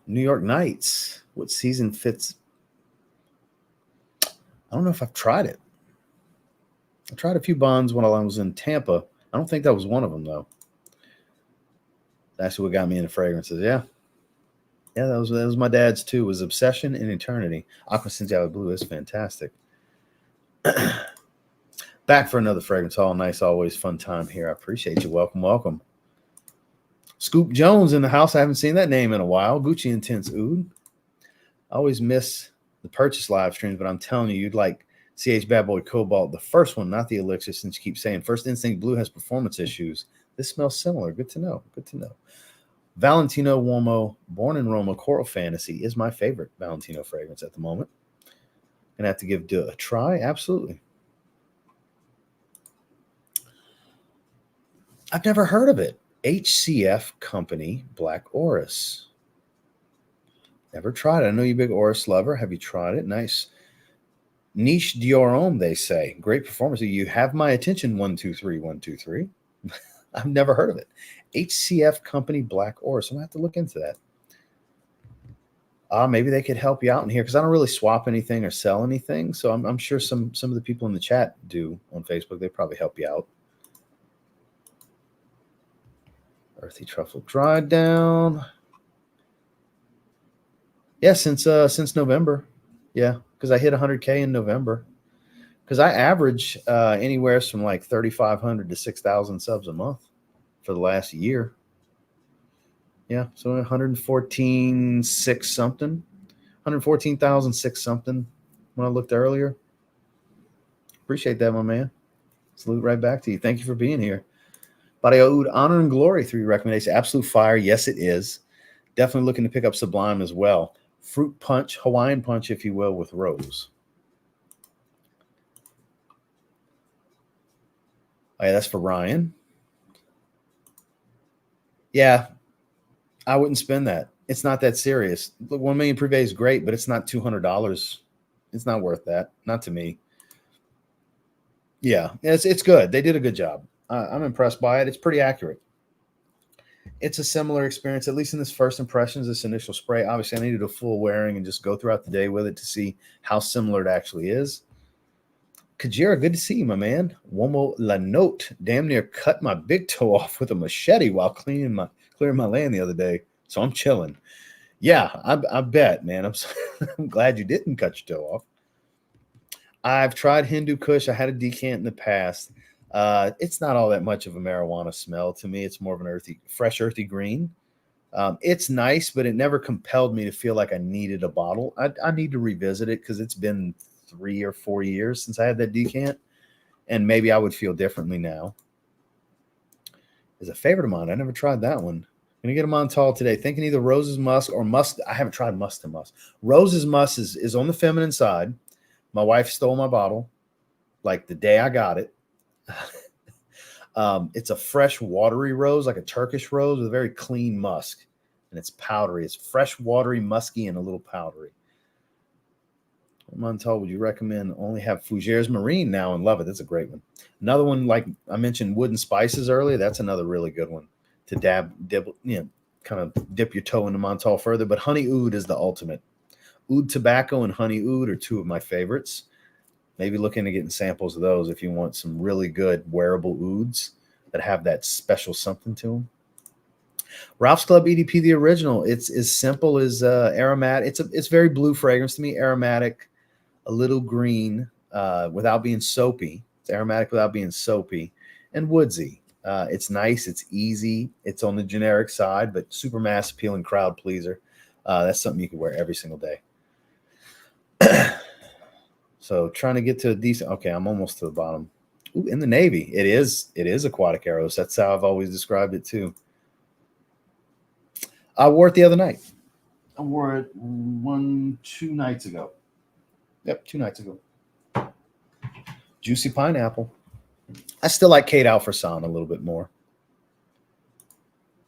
Speaker 1: New York Nights. What season fits? I don't know if I've tried it. I tried a few bonds when I was in Tampa. I don't think that was one of them, though. That's what got me into fragrances. Yeah. Yeah, that was my dad's too. It was Obsession in Eternity. Aqua Sensuality Blue is fantastic. Back for another fragrance haul. Nice, always fun time here. I appreciate you. Welcome, welcome. Scoop Jones in the house. I haven't seen that name in a while. Gucci Intense Oud. I always miss the purchase live streams, but I'm telling you, you'd like CH Bad Boy Cobalt, the first one, not the Elixir, since you keep saying First Instinct Blue has performance issues. This smells similar. Good to know. Good to know. Valentino Uomo Born in Roma Coral Fantasy is my favorite Valentino fragrance at the moment. Gonna have to give a try. Absolutely. I've never heard of it. HCF Company Black Orris. Never tried it. I know you're a big Orris lover. Have you tried it? Nice. Niche Dior, they say. Great performance. You have my attention. 1, 2, 3, 1, 2, 3. I've never heard of it. HCF Company Black Orris. I'm going to have to look into that. Maybe they could help you out in here because I don't really swap anything or sell anything. So I'm sure some of the people in the chat do on Facebook. They probably help you out. Earthy Truffle Dry Down. Yeah, since November. Yeah, because I hit 100K in November. Because I average anywhere from like 3,500 to 6,000 subs a month for the last year. Yeah, so 114,6 something, 114,006 something when I looked earlier. Appreciate that, my man. Salute right back to you. Thank you for being here. Body Oud, Honor and Glory, 3 recommendations. Absolute fire. Yes, it is. Definitely looking to pick up Sublime as well. Fruit punch, Hawaiian punch, if you will, with rose. Oh, yeah, that's for Ryan. Yeah, I wouldn't spend that. It's not that serious. Look, 1 Million Prive is great, but it's not $200. It's not worth that. Not to me. Yeah, it's good. They did a good job. I'm impressed by it. It's pretty accurate. It's a similar experience, at least in this first impressions, this initial spray. Obviously, I needed a full wearing and just go throughout the day with it to see how similar it actually is. Kajira, good to see you, my man. Womo La Note damn near cut my big toe off with a machete while clearing my land the other day. So I'm chilling. Yeah, I bet, man. I'm glad you didn't cut your toe off. I've tried Hindu Kush. I had a decant in the past. It's not all that much of a marijuana smell to me. It's more of an earthy, fresh, earthy green. It's nice, but it never compelled me to feel like I needed a bottle. I need to revisit it because it's been 3 or 4 years since I had that decant, and maybe I would feel differently now. Is a favorite of mine. I never tried that one. Gonna get a Montale today. Thinking either Rose's Musk or Musk. I haven't tried Musk to Musk. Rose's Musk is on the feminine side. My wife stole my bottle like the day I got it. It's a fresh, watery rose, like a Turkish rose with a very clean musk. And it's powdery. It's fresh, watery, musky, and a little powdery. What Montale would you recommend? Only have Fougères Marine now and love it. That's a great one. Another one, like I mentioned, Wood and Spices earlier. That's another really good one to dip, kind of dip your toe into Montale further. But honey oud is the ultimate. Oud tobacco and honey oud are two of my favorites. Maybe look into getting samples of those if you want some really good wearable ouds that have that special something to them. Ralph's Club EDP, the original. It's as simple as aromatic. It's very blue fragrance to me. Aromatic, a little green, without being soapy. It's aromatic without being soapy, and woodsy. It's nice. It's easy. It's on the generic side, but super mass appealing, crowd pleaser. That's something you can wear every single day. So trying to get to a decent. Okay, I'm almost to the bottom. Ooh, in the Navy, it is aquatic arrows. That's how I've always described it too. I wore it the other night. I wore it 2 nights ago. Yep, 2 nights ago. Juicy pineapple. I still like Kate Alfreson a little bit more.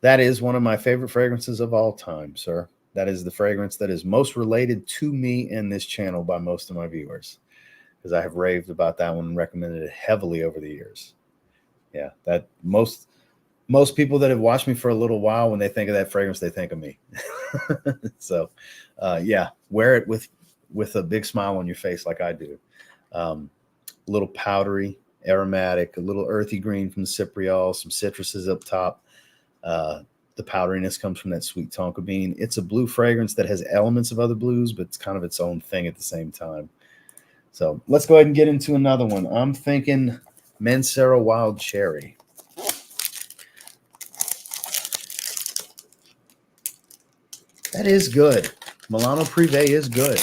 Speaker 1: That is one of my favorite fragrances of all time, sir. That is the fragrance that is most related to me and this channel by most of my viewers, because I have raved about that one and recommended it heavily over the years. Yeah, that most people that have watched me for a little while, when they think of that fragrance, they think of me. So, yeah, wear it with a big smile on your face like I do. A little powdery, aromatic, a little earthy green from the Cypriol, some citruses up top. The powderiness comes from that sweet tonka bean. It's a blue fragrance that has elements of other blues, but it's kind of its own thing at the same time. So let's go ahead and get into another one. I'm thinking Mancera Wild Cherry. That is good. Milano Prive is good.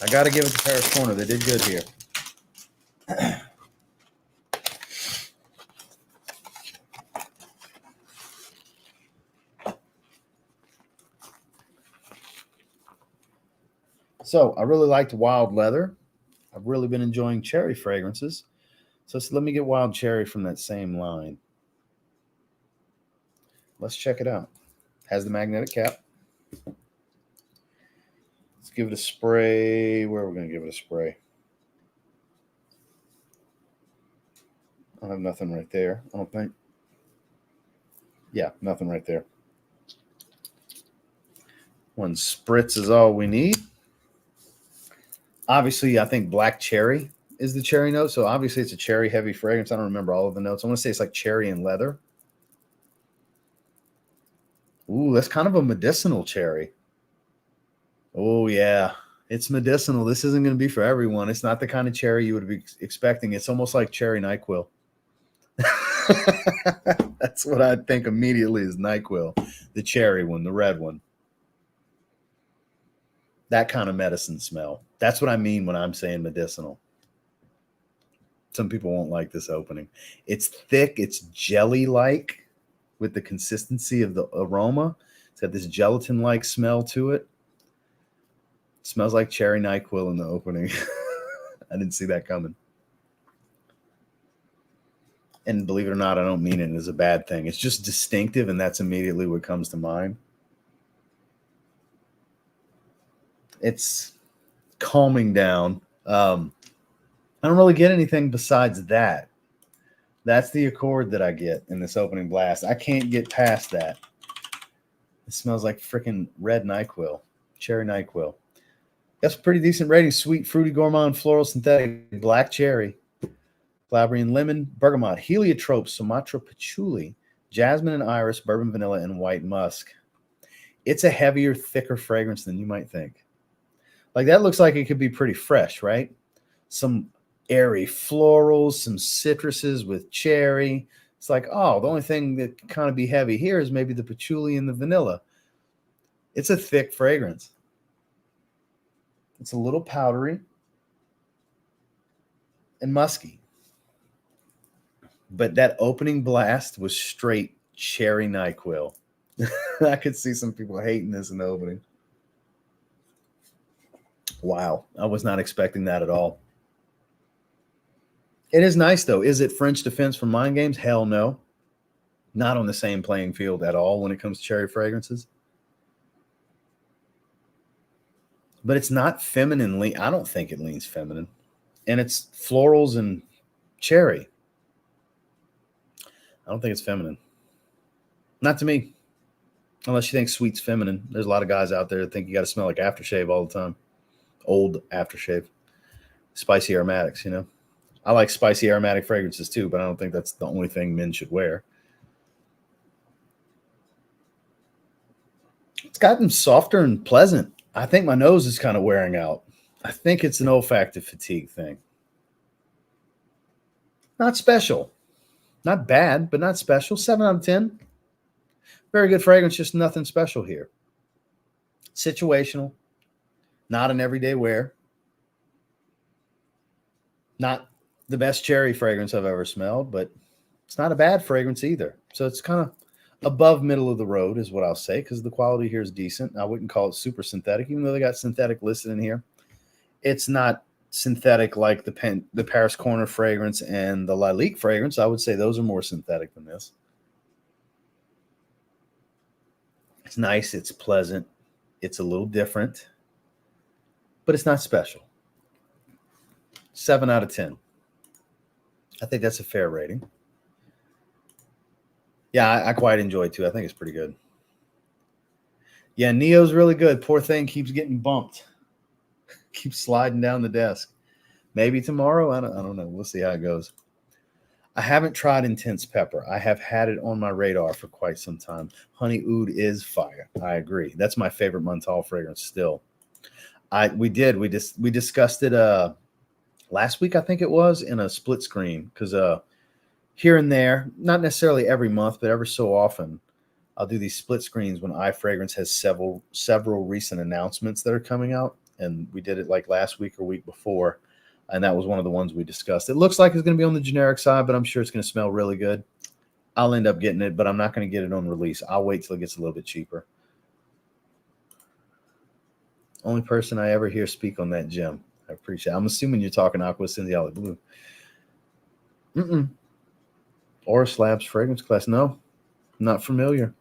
Speaker 1: I got to give it to Paris Corner. They did good here. So I really liked Wild Leather. I've really been enjoying cherry fragrances. So let me get Wild Cherry from that same line. Let's check it out. Has the magnetic cap. Let's give it a spray. Where are we going to give it a spray? I don't have nothing right there, I don't think. Yeah, nothing right there. One spritz is all we need. Obviously, I think black cherry is the cherry note. So obviously it's a cherry heavy fragrance. I don't remember all of the notes. I want to say it's like cherry and leather. Ooh, that's kind of a medicinal cherry. Oh, yeah. It's medicinal. This isn't going to be for everyone. It's not the kind of cherry you would be expecting. It's almost like cherry NyQuil. That's what I think immediately is NyQuil. The cherry one, the red one. That kind of medicine smell. That's what I mean when I'm saying medicinal. Some people won't like this opening. It's thick. It's jelly-like with the consistency of the aroma. It's got this gelatin-like smell to it. It smells like cherry NyQuil in the opening. I didn't see that coming. And believe it or not, I don't mean it as a bad thing. It's just distinctive, and that's immediately what comes to mind. It's calming down. I don't really get anything besides that. That's the accord that I get in this opening blast. I can't get past that. It smells like freaking red NyQuil, cherry NyQuil. That's a pretty decent rating. Sweet, fruity, gourmand, floral, synthetic, black cherry, Calabrian lemon, bergamot, heliotrope, Sumatra patchouli, jasmine and iris, bourbon vanilla, and white musk. It's a heavier, thicker fragrance than you might think. Like that looks like it could be pretty fresh, right? Some airy florals, some citruses with cherry. It's like, oh, the only thing that can kind of be heavy here is maybe the patchouli and the vanilla. It's a thick fragrance. It's a little powdery and musky. But that opening blast was straight cherry NyQuil. I could see some people hating this in the opening. Wow. I was not expecting that at all. It is nice, though. Is it French defense from Mind Games? Hell no. Not on the same playing field at all when it comes to cherry fragrances. But it's not femininely. I don't think it leans feminine. And it's florals and cherry. I don't think it's feminine. Not to me. Unless you think sweet's feminine. There's a lot of guys out there that think you got to smell like aftershave all the time. Old aftershave. Spicy aromatics, you know. I like spicy aromatic fragrances too, but I don't think that's the only thing men should wear. It's gotten softer and pleasant. I think my nose is kind of wearing out. I think it's an olfactive fatigue thing. Not special. Not bad, but not special. 7 out of 10. Very good fragrance, just nothing special here. Situational. Not an everyday wear. Not the best cherry fragrance I've ever smelled, but it's not a bad fragrance either. So it's kind of above middle of the road is what I'll say, because the quality here is decent. I wouldn't call it super synthetic, even though they got synthetic listed in here. It's not synthetic like the Paris Corner fragrance and the Lalique fragrance. I would say those are more synthetic than this. It's nice. It's pleasant. It's a little different, but it's not special. 7 out of 10. I think that's a fair rating. Yeah, I quite enjoy it too. I think it's pretty good. Yeah, Neo's really good. Poor thing keeps getting bumped. Keeps sliding down the desk. Maybe tomorrow. I don't know. We'll see how it goes. I haven't tried Intense Pepper. I have had it on my radar for quite some time. Honey Oud is fire. I agree. That's my favorite Montale fragrance still. We discussed it last week, I think it was, in a split screen, because here and there, not necessarily every month, but every so often, I'll do these split screens when iFragrance has several recent announcements that are coming out. And we did it like last week or week before. And that was one of the ones we discussed. It looks like it's going to be on the generic side, but I'm sure it's going to smell really good. I'll end up getting it, but I'm not going to get it on release. I'll wait till it gets a little bit cheaper. Only person I ever hear speak on that gem. I appreciate it. I'm assuming you're talking Aqua Cinziale Blue. Aura Slabs fragrance class. No, not familiar.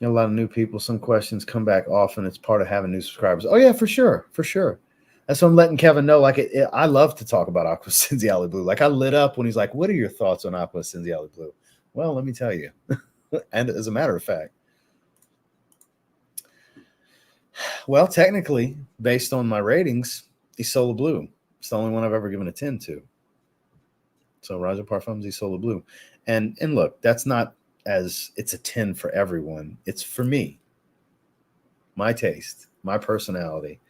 Speaker 1: You know, a lot of new people. Some questions come back often. It's part of having new subscribers. Oh, yeah, for sure. For sure. That's what I'm letting Kevin know. Like, I love to talk about Aqua Cinziale Blue. Like, I lit up when he's like, what are your thoughts on Aqua Cinziale Blue? Well, let me tell you. And as a matter of fact, well, technically, based on my ratings, Isola Blue. It's the only one I've ever given a 10 to. So Raja Parfums Isola Blue. And look, that's not as it's a 10 for everyone. It's for me. My taste, my personality,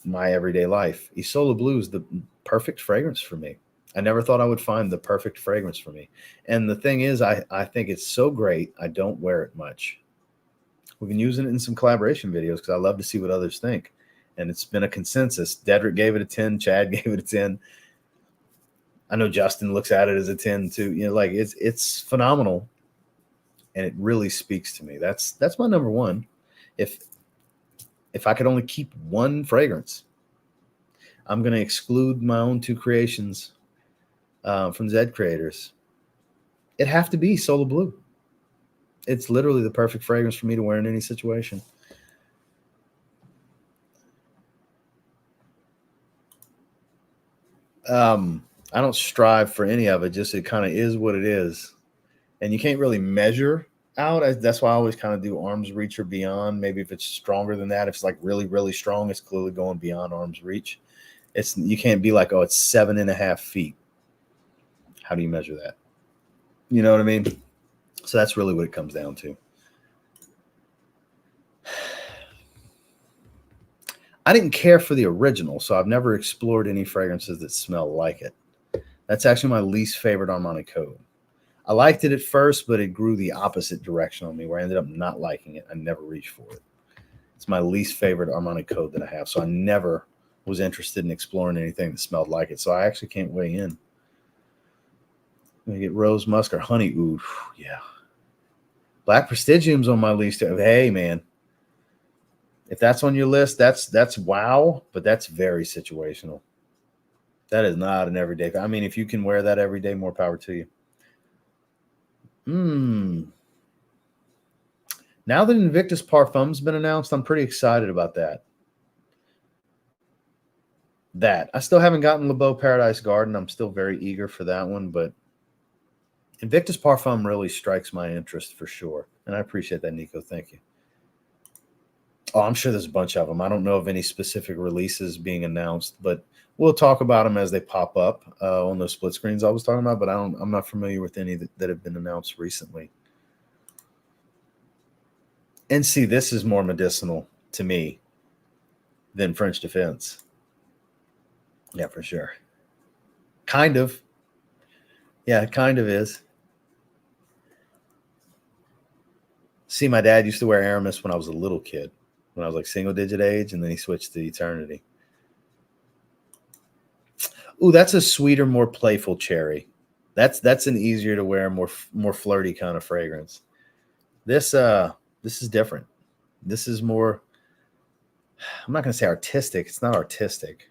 Speaker 1: my everyday life. Isola Blue is the perfect fragrance for me. I never thought I would find the perfect fragrance for me. And the thing is, I think it's so great, I don't wear it much. We've been using it in some collaboration videos because I love to see what others think. And it's been a consensus. Dedrick gave it a 10. Chad gave it a 10. I know Justin looks at it as a 10 too. You know, like it's phenomenal. And it really speaks to me. That's my number one. If I could only keep one fragrance, I'm going to exclude my own 2 creations from Zed Creators. It'd have to be Solar Blue. It's literally the perfect fragrance for me to wear in any situation. I don't strive for any of it. Just it kind of is what it is. And you can't really measure out. That's why I always kind of do arm's reach or beyond. Maybe if it's stronger than that, if it's like really, really strong, it's clearly going beyond arm's reach. You can't be like, oh, it's 7.5 feet. How do you measure that? You know what I mean? So that's really what it comes down to. I didn't care for the original, so I've never explored any fragrances that smell like it. That's actually my least favorite Armani Code. I liked it at first, but it grew the opposite direction on me, where I ended up not liking it. I never reached for it. It's my least favorite Armani Code that I have, so I never was interested in exploring anything that smelled like it. So I actually can't weigh in. I'm gonna get rose musk or honey oud. Yeah. Black Prestigium's on my list. Hey, man. If that's on your list, that's wow, but that's very situational. That is not an everyday. I mean, if you can wear that every day, more power to you. Now that Invictus Parfum's been announced, I'm pretty excited about that. I still haven't gotten Le Beau Paradise Garden. I'm still very eager for that one, but Invictus Parfum really strikes my interest for sure. And I appreciate that, Nico. Thank you. Oh, I'm sure there's a bunch of them. I don't know of any specific releases being announced, but we'll talk about them as they pop up on those split screens I was talking about, but I'm not familiar with any that have been announced recently. And see, this is more medicinal to me than French Defense. Yeah, for sure. Kind of. Yeah, it kind of is. See, my dad used to wear Aramis when I was a little kid, when I was like single digit age, and then he switched to Eternity. Ooh, that's a sweeter, more playful cherry. That's an easier to wear, more flirty kind of fragrance. This is different. This is more, I'm not going to say artistic. It's not artistic.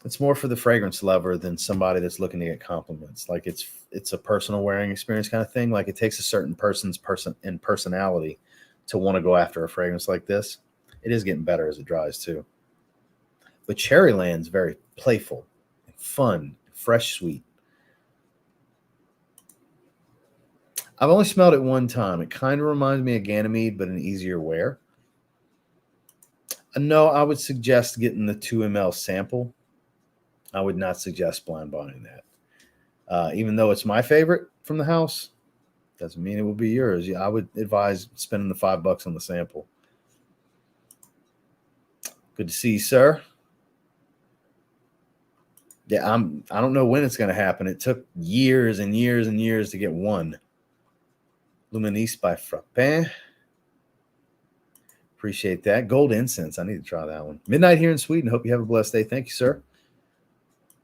Speaker 1: It's more for the fragrance lover than somebody that's looking to get compliments. Like it's a personal wearing experience kind of thing. Like it takes a certain person's personality to want to go after a fragrance like this. It is getting better as it dries too. But Cherryland's very playful, fun, fresh, sweet. I've only smelled it one time. It kind of reminds me of Ganymede, but an easier wear. No, I would suggest getting the 2 ml sample. I would not suggest blind buying that. Even though it's my favorite from the house, doesn't mean it will be yours. I would advise spending the $5 on the sample. Good to see you, sir. Yeah, I don't know when it's going to happen. It took years and years and years to get one. Luminis by Frappin. Appreciate that. Gold Incense. I need to try that one. Midnight here in Sweden. Hope you have a blessed day. Thank you, sir.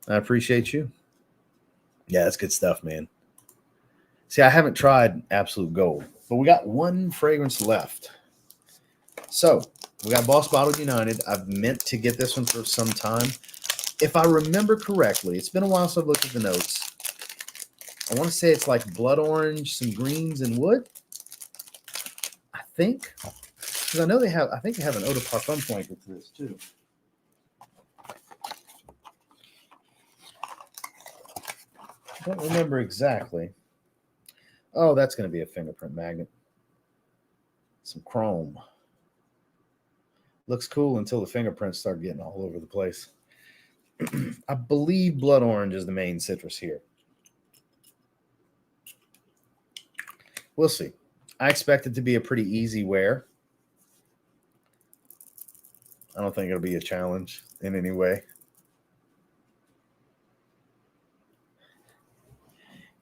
Speaker 1: I appreciate you. Yeah, that's good stuff, man. See, I haven't tried Absolute Gold, but we got one fragrance left. So we got Boss Bottled United. I've meant to get this one for some time. If I remember correctly, it's been a while since I've looked at the notes. I want to say it's like blood orange, some greens, and wood. I think. Because I know they have, I think they have an eau de parfum flanker to this too. I don't remember exactly. Oh, that's going to be a fingerprint magnet. Some chrome. Looks cool until the fingerprints start getting all over the place. I believe blood orange is the main citrus here. We'll see. I expect it to be a pretty easy wear. I don't think it'll be a challenge in any way.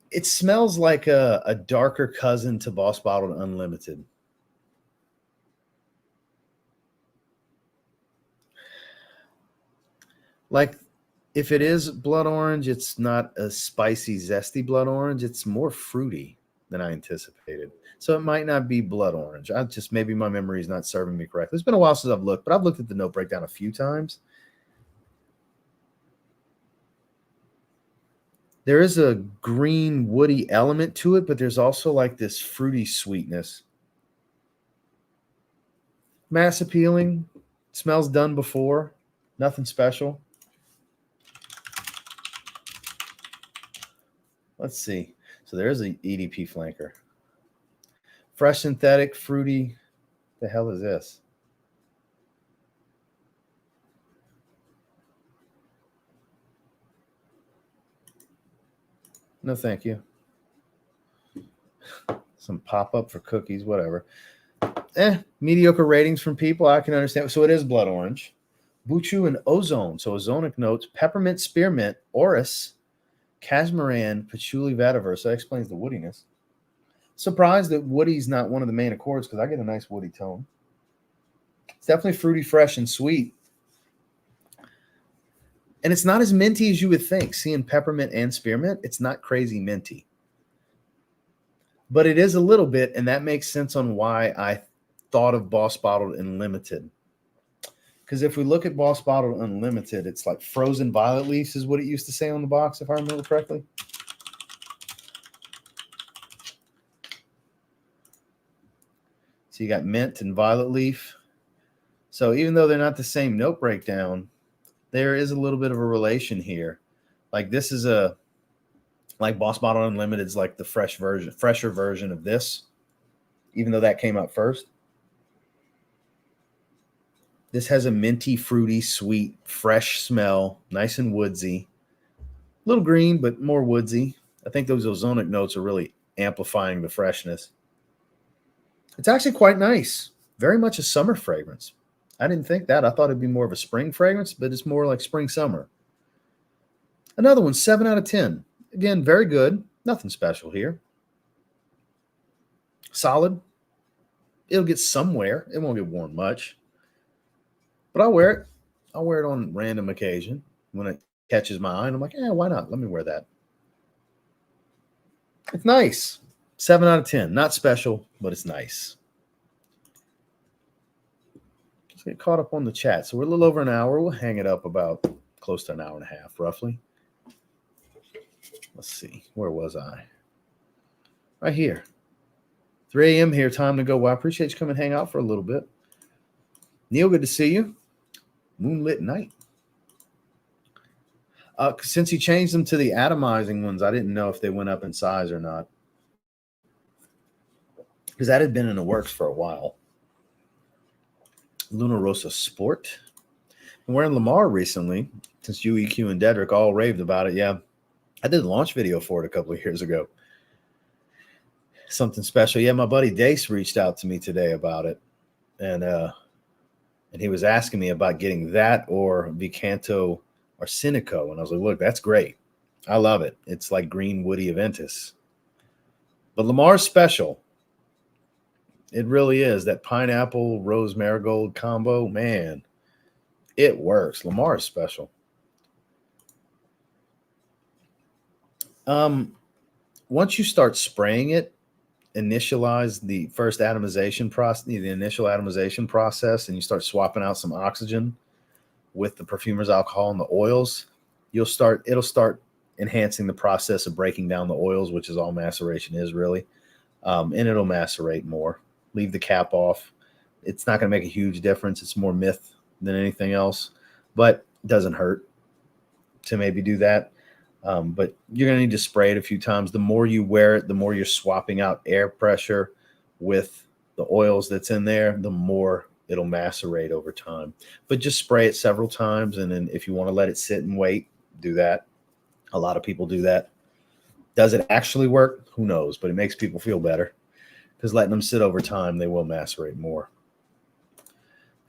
Speaker 1: It smells like a darker cousin to Boss Bottled Unlimited. Like, if it is blood orange, it's not a spicy, zesty blood orange. It's more fruity than I anticipated. So it might not be blood orange. Maybe my memory is not serving me correctly. It's been a while since I've looked, but I've looked at the note breakdown a few times. There is a green woody element to it, but there's also like this fruity sweetness. Mass appealing. Smells done before. Nothing special. Let's see. So there's an EDP flanker. Fresh synthetic, fruity. The hell is this? No, thank you. Some pop-up for cookies, whatever. mediocre ratings from people. I can understand. So it is blood orange. Buchu and ozone. So ozonic notes, peppermint, spearmint, orris, casmaran, patchouli, vetiver. So that explains the woodiness. Surprised that woody's not one of the main accords because I get a nice woody tone. It's definitely fruity, fresh, and sweet. And it's not as minty as you would think. Seeing peppermint and spearmint, it's not crazy minty. But it is a little bit, and that makes sense on why I thought of Boss Bottled Unlimited. Because if we look at Boss Bottled Unlimited, it's like frozen violet leaves is what it used to say on the box, if I remember correctly. So you got mint and violet leaf. So even though they're not the same note breakdown, there is a little bit of a relation here. Like this is like Boss Bottle Unlimited is like the fresher version of this, even though that came out first. This has a minty, fruity, sweet, fresh smell, nice and woodsy. A little green, but more woodsy. I think those ozonic notes are really amplifying the freshness. It's actually quite nice. Very much a summer fragrance. I didn't think that. I thought it'd be more of a spring fragrance, but it's more like spring summer. Another one, 7 out of 10. Again, very good. Nothing special here. Solid. It'll get somewhere. It won't get worn much. But I'll wear it. I'll wear it on random occasion when it catches my eye. And I'm like, why not? Let me wear that. It's nice. 7 out of 10. Not special, but it's nice. Let's get caught up on the chat. So we're a little over an hour. We'll hang it up about close to an hour and a half, roughly. Let's see. Where was I? Right here. 3 a.m. here. Time to go. Well, I appreciate you coming and hang out for a little bit. Neil, good to see you. Moonlit night. Since he changed them to the atomizing ones, I didn't know if they went up in size or not. Because that had been in the works for a while. Luna Rosa Sport. I'm wearing Lamar recently, since UEQ and Dedrick all raved about it. Yeah, I did a launch video for it a couple of years ago. Something special. Yeah, my buddy Dace reached out to me today about it. And he was asking me about getting that or Vicanto Arsenico. And I was like, look, that's great. I love it. It's like green woody Aventus. But Lamar's special. It really is. That pineapple rose marigold combo, man, it works. Lamar is special. Once you start spraying it, initialize the first atomization process, the initial atomization process, and you start swapping out some oxygen with the perfumer's alcohol and the oils, it'll start enhancing the process of breaking down the oils, which is all maceration is really. And it'll macerate more. Leave the cap off. It's not going to make a huge difference. It's more myth than anything else, but it doesn't hurt to maybe do that. But you're going to need to spray it a few times. The more you wear it, the more you're swapping out air pressure with the oils that's in there, the more it'll macerate over time. But just spray it several times. And then if you want to let it sit and wait, do that. A lot of people do that. Does it actually work? Who knows? But it makes people feel better because letting them sit over time, they will macerate more.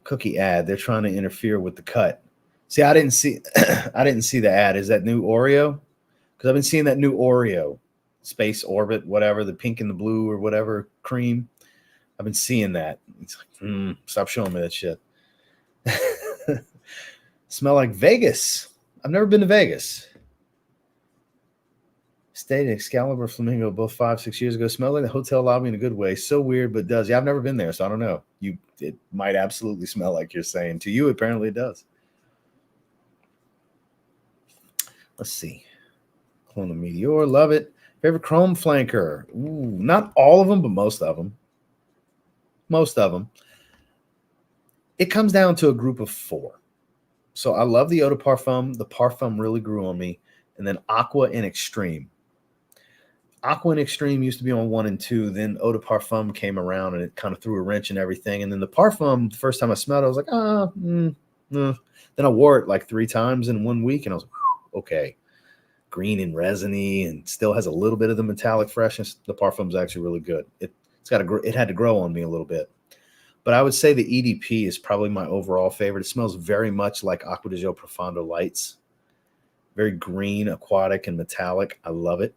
Speaker 1: Cookie ad. They're trying to interfere with the cut. See, I didn't see the ad. Is that new Oreo? Because I've been seeing that new Oreo, Space Orbit, whatever, the pink and the blue or whatever cream. I've been seeing that. It's like, stop showing me that shit. Smell like Vegas. I've never been to Vegas. Stayed at Excalibur Flamingo both 5-6 years ago. Smelled like the hotel lobby in a good way. So weird, but it does. Yeah, I've never been there, so I don't know. It might absolutely smell like you're saying. To you, apparently it does. Let's see. Clone of Meteor, love it. Favorite chrome flanker? Ooh, not all of them, but most of them. Most of them. It comes down to a group of 4. So I love the Eau de Parfum. The Parfum really grew on me. And then Aqua and Extreme. Aqua and Extreme used to be on 1 and 2. Then Eau de Parfum came around and it kind of threw a wrench in everything. And then the Parfum, the first time I smelled it, I was like, Then I wore it like 3 times in 1 week. And I was like, okay. Green and resiny and still has a little bit of the metallic freshness. The Parfum's actually really good. It had to grow on me a little bit. But I would say the EDP is probably my overall favorite. It smells very much like Aqua di Gio Profondo Lights. Very green, aquatic, and metallic. I love it.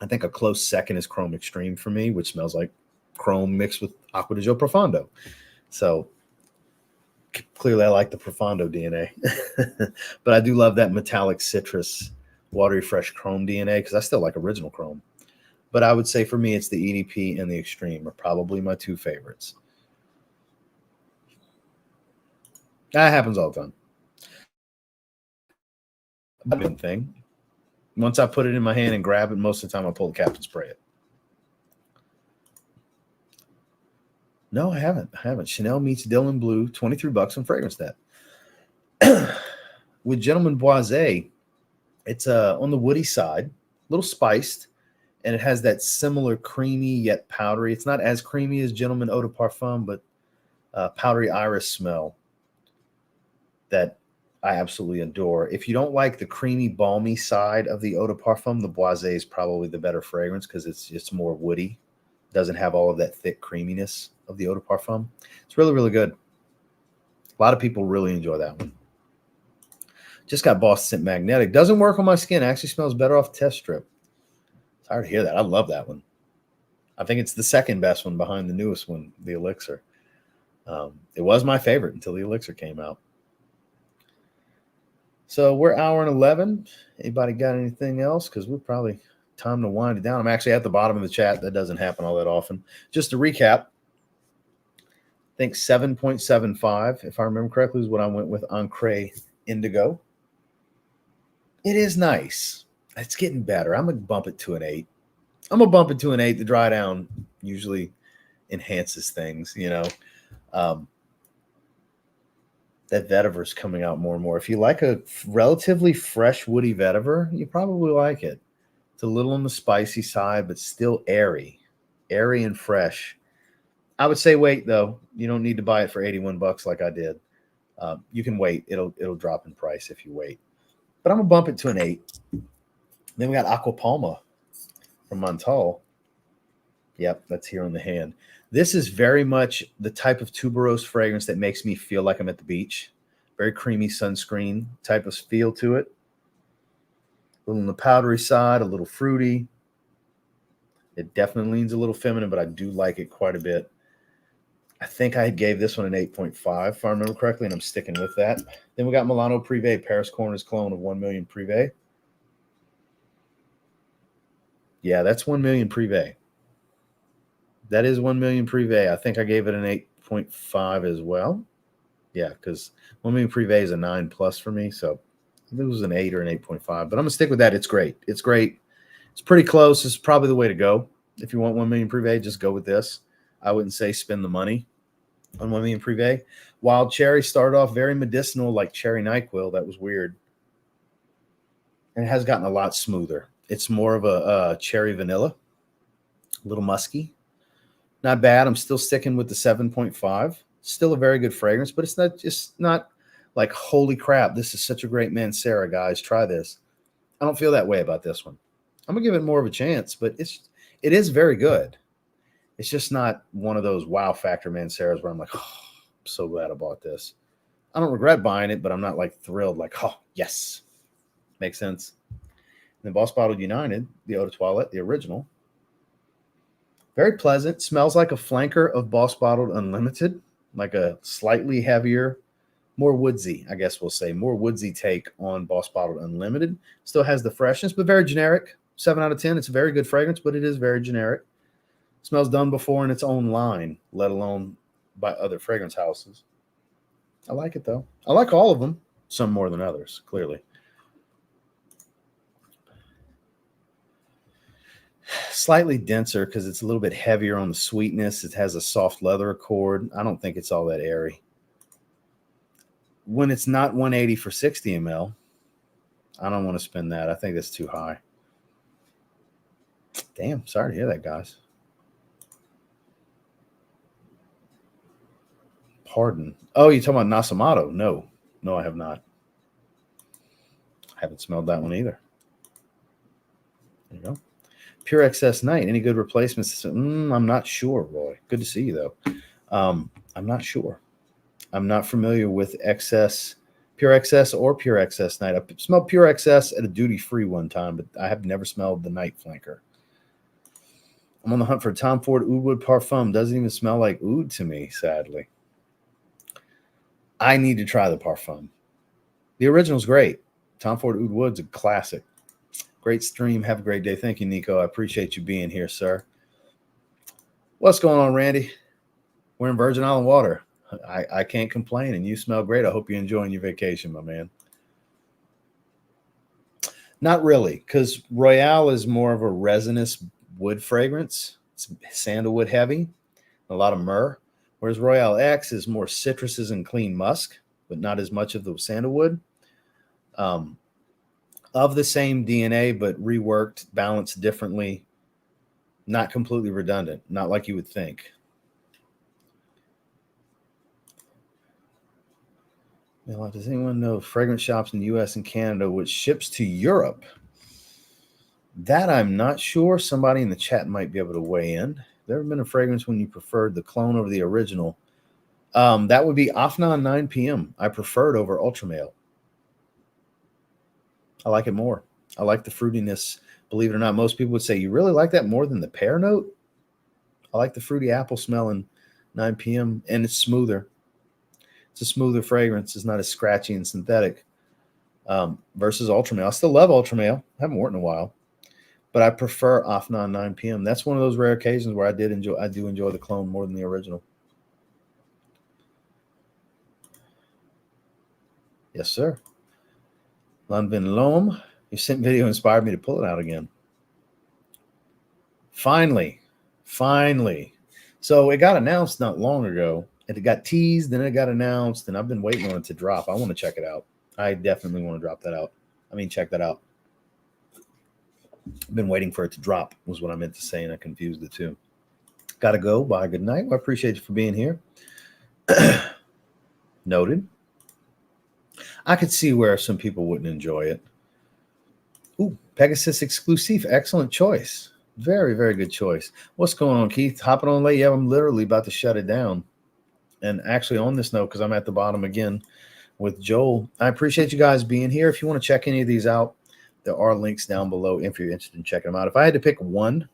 Speaker 1: I think a close second is Chrome Extreme for me, which smells like chrome mixed with Aqua di Gio Profondo. So clearly I like the Profondo DNA. But I do love that metallic citrus, watery, fresh chrome DNA because I still like original chrome. But I would say for me, it's the EDP and the Extreme are probably my two favorites. That happens all the time. One thing. Once I put it in my hand and grab it, most of the time I pull the cap and spray it. No, I haven't. Chanel meets Dylan Blue, $23 on Fragrance Net. With Gentleman Boisé, it's on the woody side, a little spiced, and it has that similar creamy yet powdery. It's not as creamy as Gentleman Eau de Parfum, but powdery iris smell that I absolutely adore. If you don't like the creamy, balmy side of the Eau de Parfum, the Boisé is probably the better fragrance because it's more woody. Doesn't have all of that thick creaminess of the Eau de Parfum. It's really, really good. A lot of people really enjoy that one. Just got Boston Magnetic. Doesn't work on my skin. Actually smells better off test strip. It's hard to hear that. I love that one. I think it's the second best one behind the newest one, the Elixir. It was my favorite until the Elixir came out. So we're hour and 11. Anybody got anything else? Because we're probably time to wind it down. I'm actually at the bottom of the chat. That doesn't happen all that often. Just to recap, I think 7.75, if I remember correctly, is what I went with Encre Indigo. It is nice. It's getting better. I'm going to bump it to an 8. I'm going to bump it to an 8. The dry down usually enhances things, you know. That vetiver is coming out more and more. If you like a relatively fresh woody vetiver, you probably like it. It's a little on the spicy side, but still airy and fresh. I would say wait, though. You don't need to buy it for $81 like I did. You can wait. It'll drop in price if you wait. But I'm going to bump it to an 8. Then we got Aqua Palma from Montale. Yep, that's here on the hand. This is very much the type of tuberose fragrance that makes me feel like I'm at the beach. Very creamy sunscreen type of feel to it. A little on the powdery side, a little fruity. It definitely leans a little feminine, but I do like it quite a bit. I think I gave this one an 8.5, if I remember correctly, and I'm sticking with that. Then we got Milano Prive, Paris Corner's clone of 1 million Prive. Yeah, that's 1 million Prive. That is 1 million Prive. I think I gave it an 8.5 as well. Yeah, because 1 million Prive is a 9+ for me, so it was an 8 or an 8.5. But I'm going to stick with that. It's great. It's great. It's pretty close. It's probably the way to go. If you want 1 million Prive, just go with this. I wouldn't say spend the money on 1 million Prive. Wild Cherry started off very medicinal, like Cherry NyQuil. That was weird. And it has gotten a lot smoother. It's more of a cherry vanilla, a little musky. Not bad. I'm still sticking with the 7.5. Still a very good fragrance, but it's not like, holy crap, this is such a great Mancera, guys. Try this. I don't feel that way about this one. I'm going to give it more of a chance, but it is very good. It's just not one of those wow factor Manceras where I'm like, oh, I'm so glad I bought this. I don't regret buying it, but I'm not like thrilled, like, oh, yes. Makes sense. And then Boss Bottled United, the Eau de Toilette, the original. Very pleasant. Smells like a flanker of Boss Bottled Unlimited, like a slightly heavier, more woodsy, I guess we'll say, more woodsy take on Boss Bottled Unlimited. Still has the freshness, but very generic. 7 out of 10. It's a very good fragrance, but it is very generic. Smells done before in its own line, let alone by other fragrance houses. I like it, though. I like all of them, some more than others, clearly. Slightly denser because it's a little bit heavier on the sweetness. It has a soft leather accord. I don't think it's all that airy. When it's not 180 for 60 ml, I don't want to spend that. I think that's too high. Damn, sorry to hear that, guys. Pardon. Oh, you're talking about Nasamato? No, I have not. I haven't smelled that one either. There you go. Pure XS Night. Any good replacements? I'm not sure, Roy. Good to see you, though. I'm not sure. I'm not familiar with excess, pure excess or pure excess night. I smelled pure excess at a duty free one time, but I have never smelled the night flanker. I'm on the hunt for Tom Ford Oud Wood Parfum. Doesn't even smell like oud to me, sadly. I need to try the Parfum. The original's great. Tom Ford Oud Wood's a classic. Great stream. Have a great day. Thank you, Nico. I appreciate you being here, sir. What's going on, Randy? We're in Virgin Island water. I can't complain, and you smell great. I hope you're enjoying your vacation, my man. Not really, because Royale is more of a resinous wood fragrance. It's sandalwood heavy, a lot of myrrh, whereas Royale X is more citruses and clean musk, but not as much of the sandalwood. Of the same DNA, but reworked, balanced differently, not completely redundant, not like you would think. Does anyone know fragrance shops in the U.S. and Canada which ships to Europe? That I'm not sure. Somebody in the chat might be able to weigh in. There ever been a fragrance when you preferred the clone over the original? That would be Afnan 9 p.m. I prefer it over Ultramale. I like it more. I like the fruitiness. Believe it or not, most people would say, you really like that more than the pear note? I like the fruity apple smell in 9 p.m. and it's smoother. It's a smoother fragrance. It's not as scratchy and synthetic versus Ultramale. I still love Ultramale. I haven't worn it in a while, but I prefer Afnan 9 p.m. That's one of those rare occasions where I do enjoy the clone more than the original. Yes, sir. Lanvin Loam, your sent video inspired me to pull it out again. Finally. So it got announced not long ago. It got teased, then it got announced, and I've been waiting on it to drop. I want to check it out. I definitely want to drop that out. Check that out. I've been waiting for it to drop, was what I meant to say, and I confused the two. Got to go. Bye. Good night. Well, I appreciate you for being here. Noted. I could see where some people wouldn't enjoy it. Ooh, Pegasus exclusive. Excellent choice. Very, very good choice. What's going on, Keith? Hopping on late? Yeah, I'm literally about to shut it down. And actually, on this note, because I'm at the bottom again with Joel, I appreciate you guys being here. If you want to check any of these out, there are links down below if you're interested in checking them out. If I had to pick one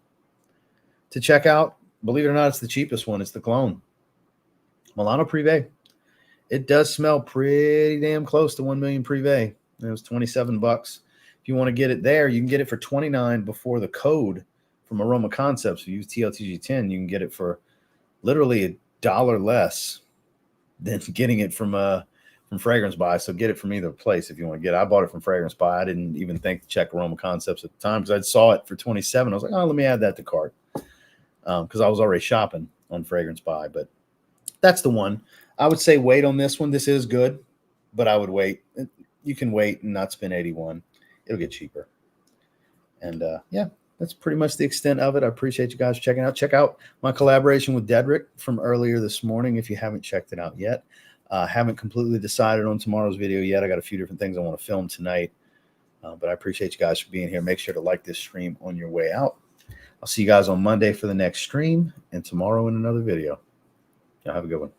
Speaker 1: to check out, believe it or not, it's the cheapest one. It's the clone. Milano Prive. It does smell pretty damn close to 1 million Prive. It was $27. If you want to get it there, you can get it for $29 before the code from Aroma Concepts. If you use TLTG 10, you can get it for literally $1 less than getting it from Fragrance Buy. So get it from either place if you want to get it. I bought it from Fragrance Buy. I didn't even think to check Aroma Concepts at the time because I saw it for $27. I was like, oh, let me add that to cart because I was already shopping on Fragrance Buy. But that's the one. I would say wait on this one. This is good, but I would wait. You can wait and not spend $81. It'll get cheaper. And yeah, that's pretty much the extent of it. I appreciate you guys checking out. Check out my collaboration with Dedrick from earlier this morning if you haven't checked it out yet. Haven't completely decided on tomorrow's video yet. I got a few different things I want to film tonight. But I appreciate you guys for being here. Make sure to like this stream on your way out. I'll see you guys on Monday for the next stream and tomorrow in another video. Y'all have a good one.